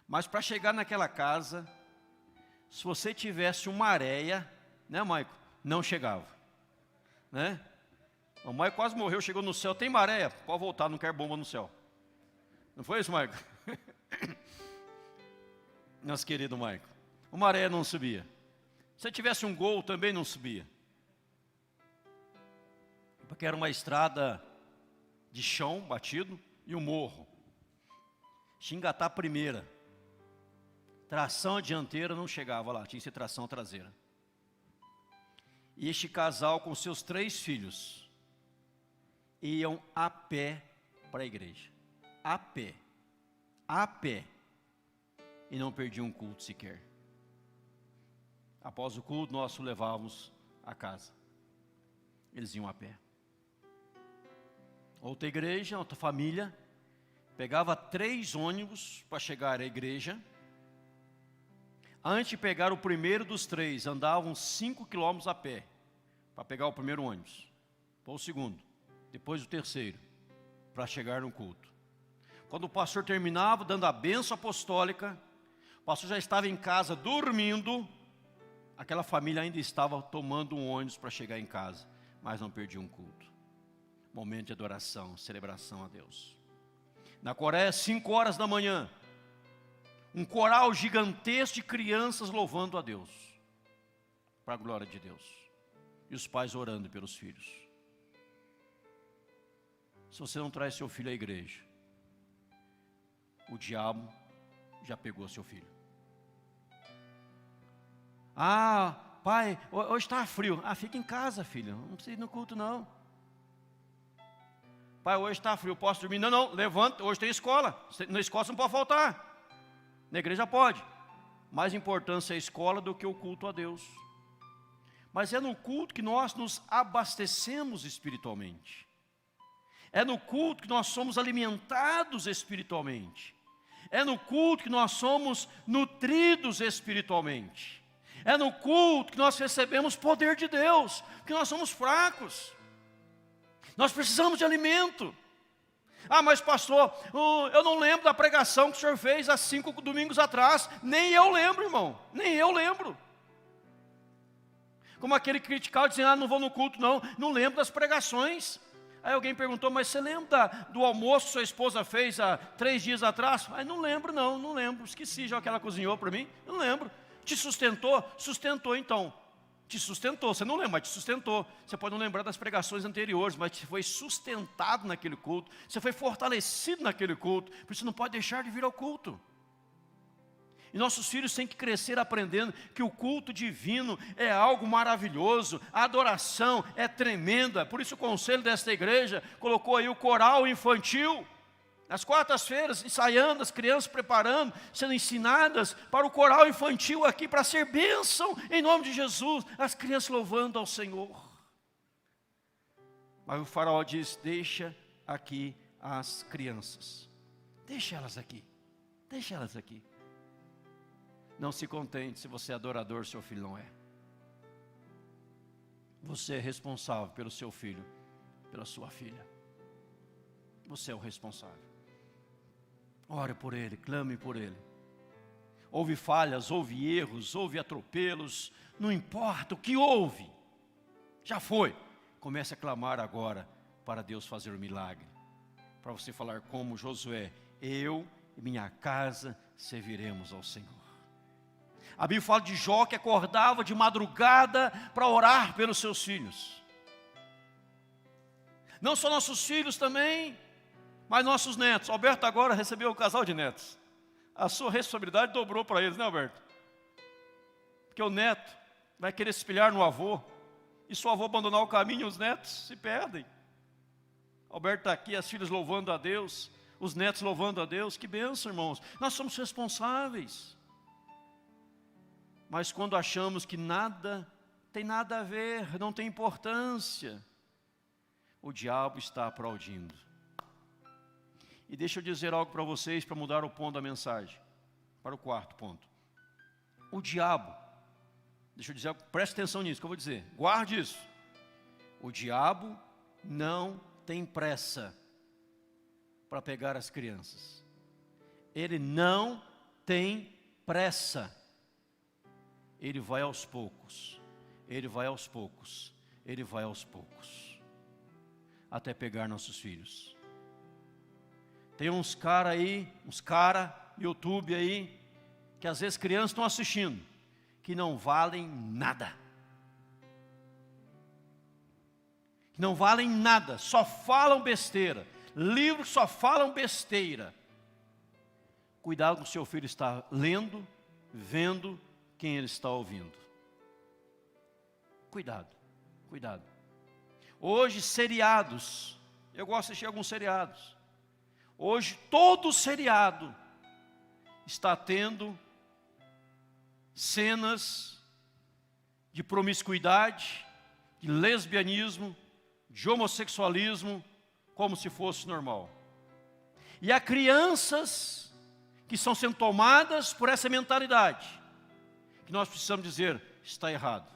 Mas para chegar naquela casa, se você tivesse uma areia, né, Maico? Não chegava. Né? O Maico quase morreu, chegou no céu. Tem maré? Pode voltar, não quer bomba no céu. Não foi isso, Maico? Nosso querido Maico. O maré não subia. Se tivesse um gol, também não subia. Porque era uma estrada de chão batido e um morro. Xingatá a primeira. Tração dianteira não chegava lá, tinha que ser tração traseira. E este casal com seus 3 filhos iam a pé para a igreja. A pé. A pé. E não perdiam um culto sequer. Após o culto, nós o levávamos a casa. Eles iam a pé. Outra igreja, outra família, pegava 3 ônibus para chegar à igreja. Antes de pegar o primeiro dos 3, andavam 5 quilômetros a pé, para pegar o primeiro ônibus, depois o segundo, depois o terceiro, para chegar no culto. Quando o pastor terminava, dando a bênção apostólica, o pastor já estava em casa dormindo, aquela família ainda estava tomando um ônibus para chegar em casa, mas não perdia um culto. Momento de adoração, celebração a Deus. Na Coreia, 5 horas da manhã, um coral gigantesco de crianças louvando a Deus, para a glória de Deus, e os pais orando pelos filhos. Se você não traz seu filho à igreja, o diabo já pegou seu filho. Ah, pai, hoje está frio. Ah, fica em casa, filho, não precisa ir no culto não. Pai, hoje está frio, posso dormir? Não, levanta, hoje tem escola. Na escola você não pode faltar. Na igreja pode. Mais importância é a escola do que o culto a Deus. mas é no culto que nós nos abastecemos espiritualmente. É no culto que nós somos alimentados espiritualmente. É no culto que nós somos nutridos espiritualmente. É no culto que nós recebemos poder de Deus, porque nós somos fracos. Nós precisamos de alimento. Ah, mas pastor, eu não lembro da pregação que o senhor fez há 5 domingos atrás. Nem eu lembro, irmão, nem eu lembro. Como aquele criticado dizendo, não vou no culto não, não lembro das pregações. Aí alguém perguntou, mas você lembra do almoço que sua esposa fez há 3 dias atrás? Aí não lembro não lembro, esqueci já que ela cozinhou para mim, não lembro. Te sustentou? Sustentou então. Te sustentou, você não lembra, mas te sustentou. Você pode não lembrar das pregações anteriores, mas você foi sustentado naquele culto, você foi fortalecido naquele culto, por isso não pode deixar de vir ao culto. E nossos filhos têm que crescer aprendendo que o culto divino é algo maravilhoso, a adoração é tremenda. Por isso o conselho desta igreja colocou aí o coral infantil, nas quartas-feiras, ensaiando, as crianças preparando, sendo ensinadas para o coral infantil aqui, para ser bênção em nome de Jesus, as crianças louvando ao Senhor. Mas o faraó diz, deixa aqui as crianças, deixa elas aqui, deixa elas aqui. Não se contente se você é adorador, seu filho não é. Você é responsável pelo seu filho, pela sua filha. Você é o responsável. Ore por ele, clame por ele. Houve falhas, houve erros, houve atropelos, não importa o que houve, já foi. Comece a clamar agora para Deus fazer o milagre. Para você falar como Josué, eu e minha casa serviremos ao Senhor. A Bíblia fala de Jó que acordava de madrugada para orar pelos seus filhos. Não só nossos filhos também, mas nossos netos. Alberto agora recebeu um casal de netos. A sua responsabilidade dobrou para eles, né, Alberto? Porque o neto vai querer se espelhar no avô. E se o avô abandonar o caminho, os netos se perdem. Alberto está aqui, as filhas louvando a Deus, os netos louvando a Deus. Que bênção, irmãos. Nós somos responsáveis. Mas quando achamos que nada tem nada a ver, não tem importância, o diabo está aplaudindo. E deixa eu dizer algo para vocês, para mudar o ponto da mensagem, para o 4º ponto. O diabo, deixa eu dizer, preste atenção nisso que eu vou dizer, guarde isso. O diabo não tem pressa para pegar as crianças. Ele não tem pressa. Ele vai aos poucos, ele vai aos poucos, ele vai aos poucos, até pegar nossos filhos. Tem uns cara aí, YouTube aí, que às vezes crianças estão assistindo, que não valem nada. Que não valem nada, só falam besteira. Livros só falam besteira. Cuidado com o seu filho estar lendo, vendo quem ele está ouvindo. Cuidado, cuidado. Hoje, seriados, eu gosto de assistir alguns seriados. Hoje, todo seriado está tendo cenas de promiscuidade, de lesbianismo, de homossexualismo, como se fosse normal. E há crianças que estão sendo tomadas por essa mentalidade, que nós precisamos dizer, está errado,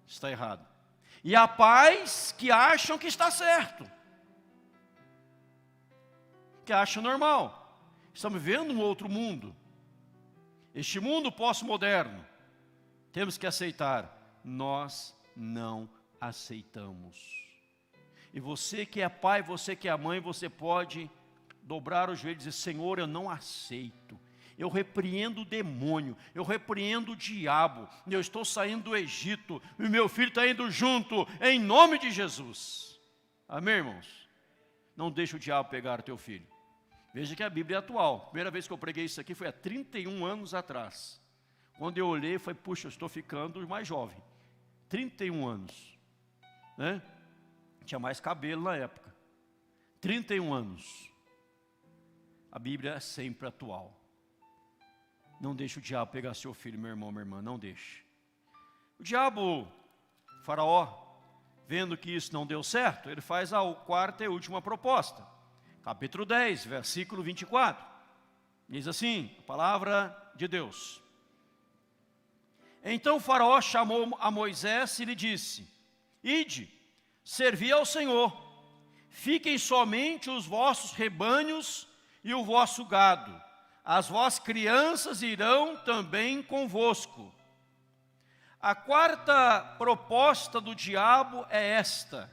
está errado. E há pais que acham que está certo, que acham normal. Estamos vivendo um outro mundo. Este mundo pós-moderno, temos que aceitar. Nós não aceitamos. E você que é pai, você que é mãe, você pode dobrar os joelhos e dizer, Senhor, eu não aceito. Eu repreendo o demônio, eu repreendo o diabo. Eu estou saindo do Egito e meu filho está indo junto, em nome de Jesus. Amém, irmãos? Não deixe o diabo pegar o teu filho. Veja que a Bíblia é atual. A primeira vez que eu preguei isso aqui foi há 31 anos atrás. Quando eu olhei, falei, puxa, eu estou ficando mais jovem. 31 anos. Né? Tinha mais cabelo na época. 31 anos. A Bíblia é sempre atual. Não deixe o diabo pegar seu filho, meu irmão, minha irmã, não deixe. O diabo Faraó, vendo que isso não deu certo, ele faz a quarta e última proposta. Capítulo 10, versículo 24. Diz assim, a palavra de Deus. Então Faraó chamou a Moisés e lhe disse: Ide, servi ao Senhor, fiquem somente os vossos rebanhos e o vosso gado, as vossas crianças irão também convosco. A quarta proposta do diabo é esta: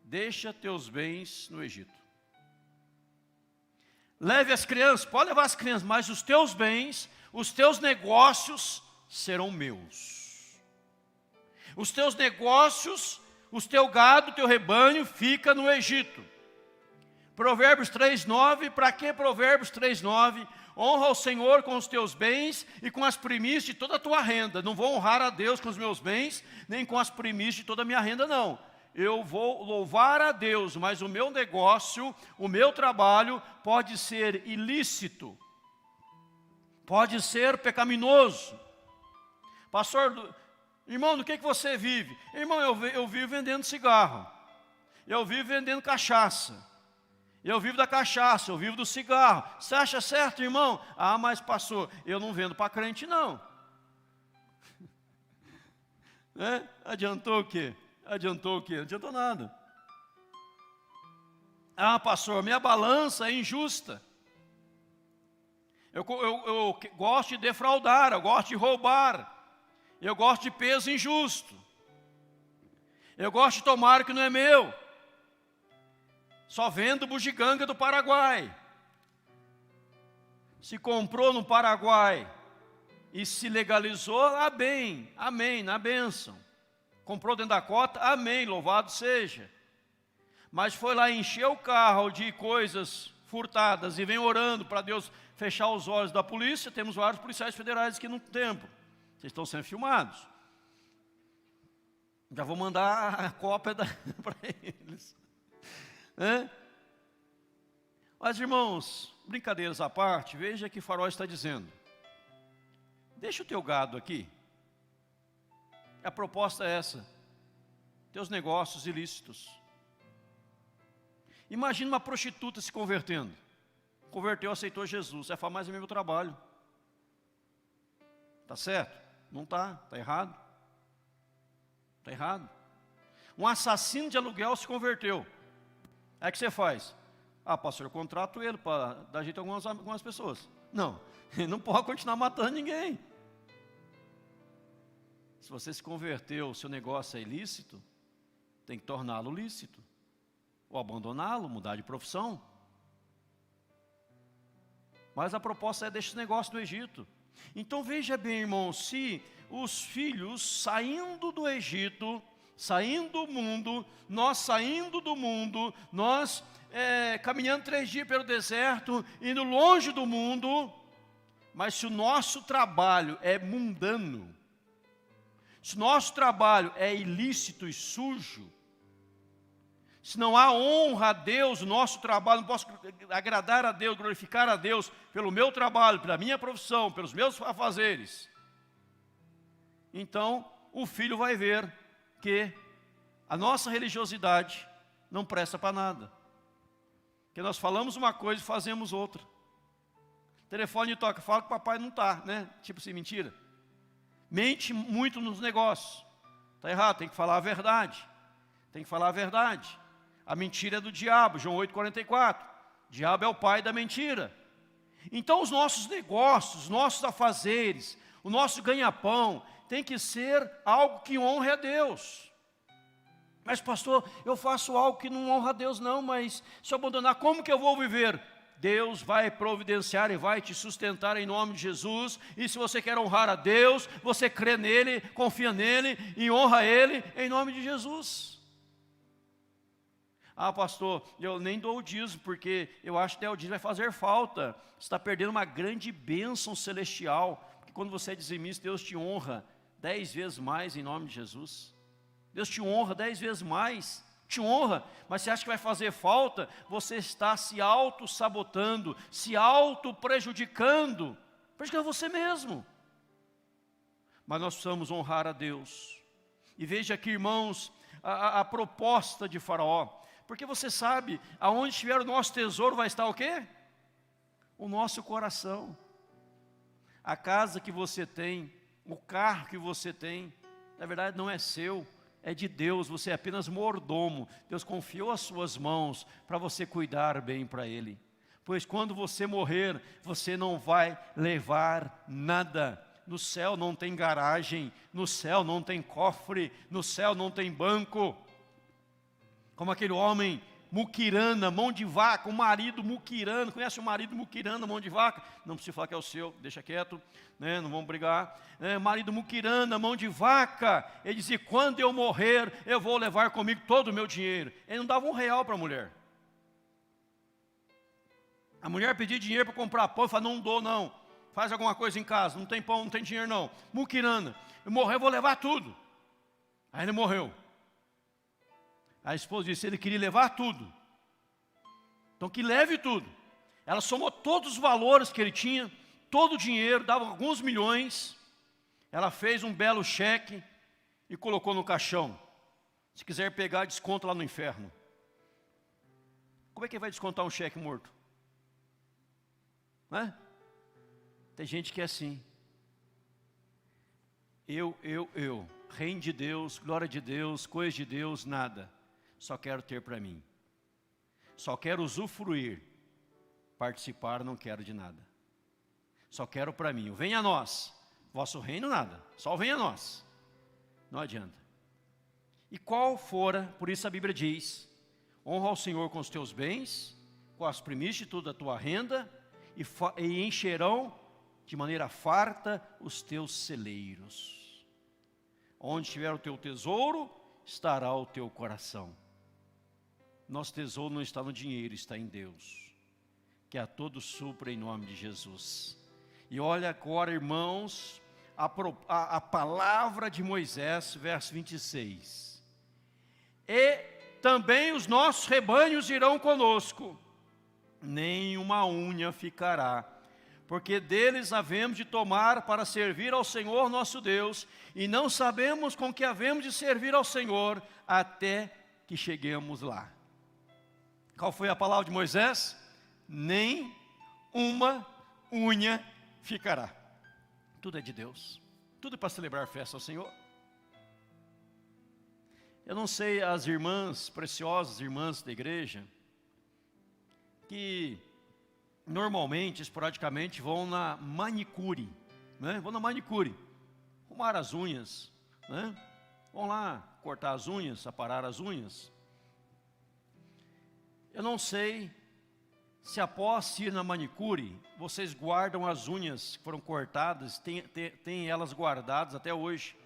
deixa teus bens no Egito. Leve as crianças, pode levar as crianças, mas os teus bens, os teus negócios serão meus. Os teus negócios, o teu gado, o teu rebanho fica no Egito. Provérbios 3:9, para que Provérbios 3:9? Honra ao Senhor com os teus bens e com as primícias de toda a tua renda. Não vou honrar a Deus com os meus bens, nem com as primícias de toda a minha renda, não. Eu vou louvar a Deus, mas o meu negócio, o meu trabalho pode ser ilícito, pode ser pecaminoso. Pastor, irmão, do que você vive? Irmão, eu vivo vendendo cigarro, eu vivo vendendo cachaça, eu vivo da cachaça, eu vivo do cigarro. Você acha certo, irmão? Ah, mas pastor, eu não vendo para crente não. Adiantou o quê? Adiantou o quê? Não adiantou nada. Ah, pastor, minha balança é injusta. Eu gosto de defraudar, eu gosto de roubar. Eu gosto de peso injusto. Eu gosto de tomar o que não é meu. Só vendo bugiganga do Paraguai. Se comprou no Paraguai e se legalizou, amém, amém, na bênção. Comprou dentro da cota, amém, louvado seja. Mas foi lá encher o carro de coisas furtadas e vem orando para Deus fechar os olhos da polícia. Temos vários policiais federais aqui no templo. Vocês estão sendo filmados. Já vou mandar a cópia para eles. Mas irmãos, brincadeiras à parte, veja que Faraó está dizendo: deixa o teu gado aqui. A proposta é essa: teus negócios ilícitos. Imagina uma prostituta se convertendo. Converteu, aceitou Jesus. Vai falar, mas é meu trabalho. Está certo? Não está. Está errado. Está errado. Um assassino de aluguel se converteu. Aí o que você faz? Ah, pastor, eu contrato ele para dar jeito a algumas pessoas. Não, ele não pode continuar matando ninguém. Se você se converteu, o seu negócio é ilícito, tem que torná-lo lícito. Ou abandoná-lo, mudar de profissão. Mas a proposta é deixar esse negócio no Egito. Então veja bem, irmão, se os filhos saindo do Egito, saindo do mundo, nós saindo do mundo, nós caminhando 3 dias pelo deserto, indo longe do mundo, mas se o nosso trabalho é mundano, se nosso trabalho é ilícito e sujo, se não há honra a Deus, o nosso trabalho, não posso agradar a Deus, glorificar a Deus pelo meu trabalho, pela minha profissão, pelos meus afazeres, então o filho vai ver que a nossa religiosidade não presta para nada. Que nós falamos uma coisa e fazemos outra. O telefone toca, fala que o papai não está, né? Tipo assim, mentira. Mente muito nos negócios. Está errado, tem que falar a verdade. Tem que falar a verdade. A mentira é do diabo, João 8,44. O diabo é o pai da mentira. Então os nossos negócios, os nossos afazeres, o nosso ganha-pão, tem que ser algo que honre a Deus. Mas pastor, eu faço algo que não honra a Deus não, mas se eu abandonar, como que eu vou viver? Deus vai providenciar e vai te sustentar em nome de Jesus. E se você quer honrar a Deus, você crê nele, confia nele e honra ele em nome de Jesus. Ah, pastor, eu nem dou o dízimo, porque eu acho que o dízimo vai fazer falta. Você está perdendo uma grande bênção celestial, porque quando você é dizimista, Deus te honra 10 vezes mais em nome de Jesus. Deus te honra 10 vezes mais, te honra, mas você acha que vai fazer falta? Você está se auto-sabotando, se E veja aqui, irmãos, a proposta de Faraó. Porque você sabe, aonde estiver o nosso tesouro vai estar o quê? O nosso coração. A casa que você tem, o carro que você tem, na verdade não é seu, é de Deus, você é apenas mordomo. Deus confiou as suas mãos para você cuidar bem para Ele. Pois quando você morrer, você não vai levar nada. No céu não tem garagem, no céu não tem cofre, no céu não tem banco. Como aquele homem muquirana, mão de vaca, um marido muquirana. Conhece o marido muquirana, mão de vaca? Não precisa falar que é o seu, deixa quieto, né? Não vamos brigar. Marido muquirana, mão de vaca. Ele dizia, quando eu morrer, eu vou levar comigo todo o meu dinheiro. Ele não dava R$1 para a mulher. A mulher pedia dinheiro para comprar pão, ele falava, não dou não. Faz alguma coisa em casa, não tem pão, não tem dinheiro não. Muquirana, eu morrer, eu vou levar tudo. Aí ele morreu. A esposa disse, ele queria levar tudo. Então que leve tudo. Ela somou todos os valores que ele tinha, todo o dinheiro, dava alguns milhões. Ela fez um belo cheque e colocou no caixão. Se quiser pegar, desconta lá no inferno. Como é que vai descontar um cheque morto? Não é? Tem gente que é assim. Eu. Reino de Deus, glória de Deus, coisa de Deus, nada. Só quero ter para mim. Só quero usufruir. Participar não quero de nada. Só quero para mim. Venha a nós. Vosso reino nada. Só venha a nós. Não adianta. E qual fora, por isso a Bíblia diz, honra ao Senhor com os teus bens, com as primícias de toda a tua renda, e encherão de maneira farta os teus celeiros. Onde estiver o teu tesouro, estará o teu coração. Nosso tesouro não está no dinheiro, está em Deus. Que a todos supra em nome de Jesus. E olha agora, irmãos, a palavra de Moisés, verso 26. E também os nossos rebanhos irão conosco, nem uma unha ficará, porque deles havemos de tomar para servir ao Senhor nosso Deus, e não sabemos com que havemos de servir ao Senhor, até que cheguemos lá. Qual foi a palavra de Moisés? Nem uma unha ficará. Tudo é de Deus, tudo é para celebrar festa ao Senhor. Eu não sei, as irmãs preciosas, irmãs da igreja, que normalmente, esporadicamente, vão na manicure, né? Vão na manicure, arrumar as unhas, né? Vão lá cortar as unhas, aparar as unhas. Eu não sei se após ir na manicure, vocês guardam as unhas que foram cortadas, tem elas guardadas até hoje,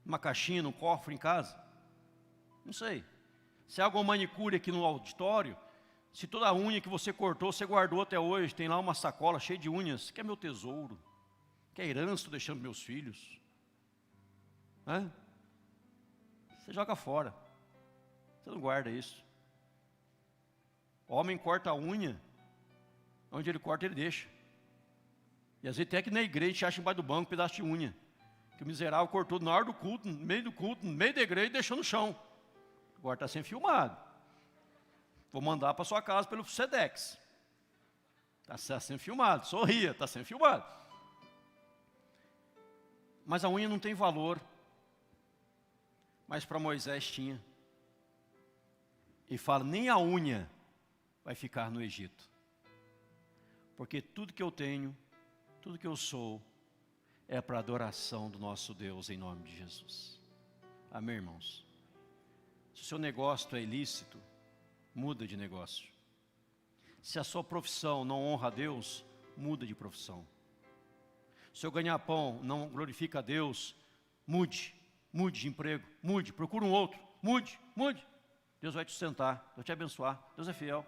numa caixinha, num cofre em casa. Não sei. Se há alguma manicure aqui no auditório, se toda a unha que você cortou, você guardou até hoje, tem lá uma sacola cheia de unhas, que é meu tesouro, que é herança, estou deixando meus filhos. Né? Você joga fora, você não guarda isso. O homem corta a unha, onde ele corta ele deixa. E às vezes até que na igreja a gente acha embaixo do banco um pedaço de unha, que o miserável cortou na hora do culto, no meio do culto, no meio da igreja e deixou no chão. Agora está sendo filmado. Vou mandar para sua casa pelo Sedex. Está sendo filmado, sorria, está sendo filmado. Mas a unha não tem valor. Mas para Moisés tinha. E fala, nem a unha vai ficar no Egito. Porque tudo que eu tenho, tudo que eu sou, é para a adoração do nosso Deus em nome de Jesus. Amém, irmãos? Se o seu negócio é ilícito, muda de negócio. Se a sua profissão não honra a Deus, muda de profissão. Se o ganha-pão não glorifica a Deus, mude de emprego, procura um outro, mude. Deus vai te sustentar, vai te abençoar, Deus é fiel.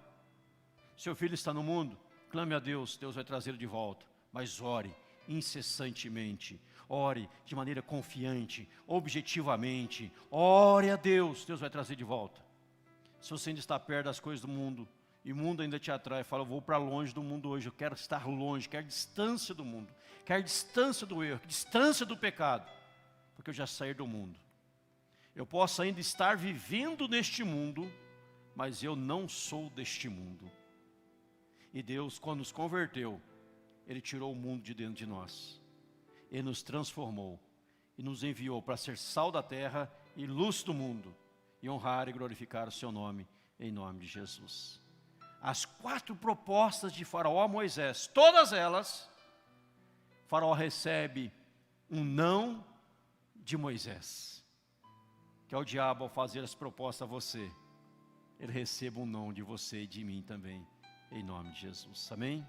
Seu filho está no mundo, clame a Deus, Deus vai trazê-lo de volta. Mas ore incessantemente, ore de maneira confiante, objetivamente, ore a Deus, Deus vai trazer de volta. Se você ainda está perto das coisas do mundo, e o mundo ainda te atrai, fala, eu vou para longe do mundo hoje, eu quero estar longe, quero distância do mundo, quero distância do erro, distância do pecado, porque eu já saí do mundo. Eu posso ainda estar vivendo neste mundo, mas eu não sou deste mundo. E Deus, quando nos converteu, Ele tirou o mundo de dentro de nós. Ele nos transformou e nos enviou para ser sal da terra e luz do mundo, e honrar e glorificar o seu nome, em nome de Jesus. As 4 propostas de Faraó a Moisés, todas elas, Faraó recebe um não de Moisés, que é o diabo ao fazer as propostas a você, ele recebe um não de você e de mim também, em nome de Jesus, amém?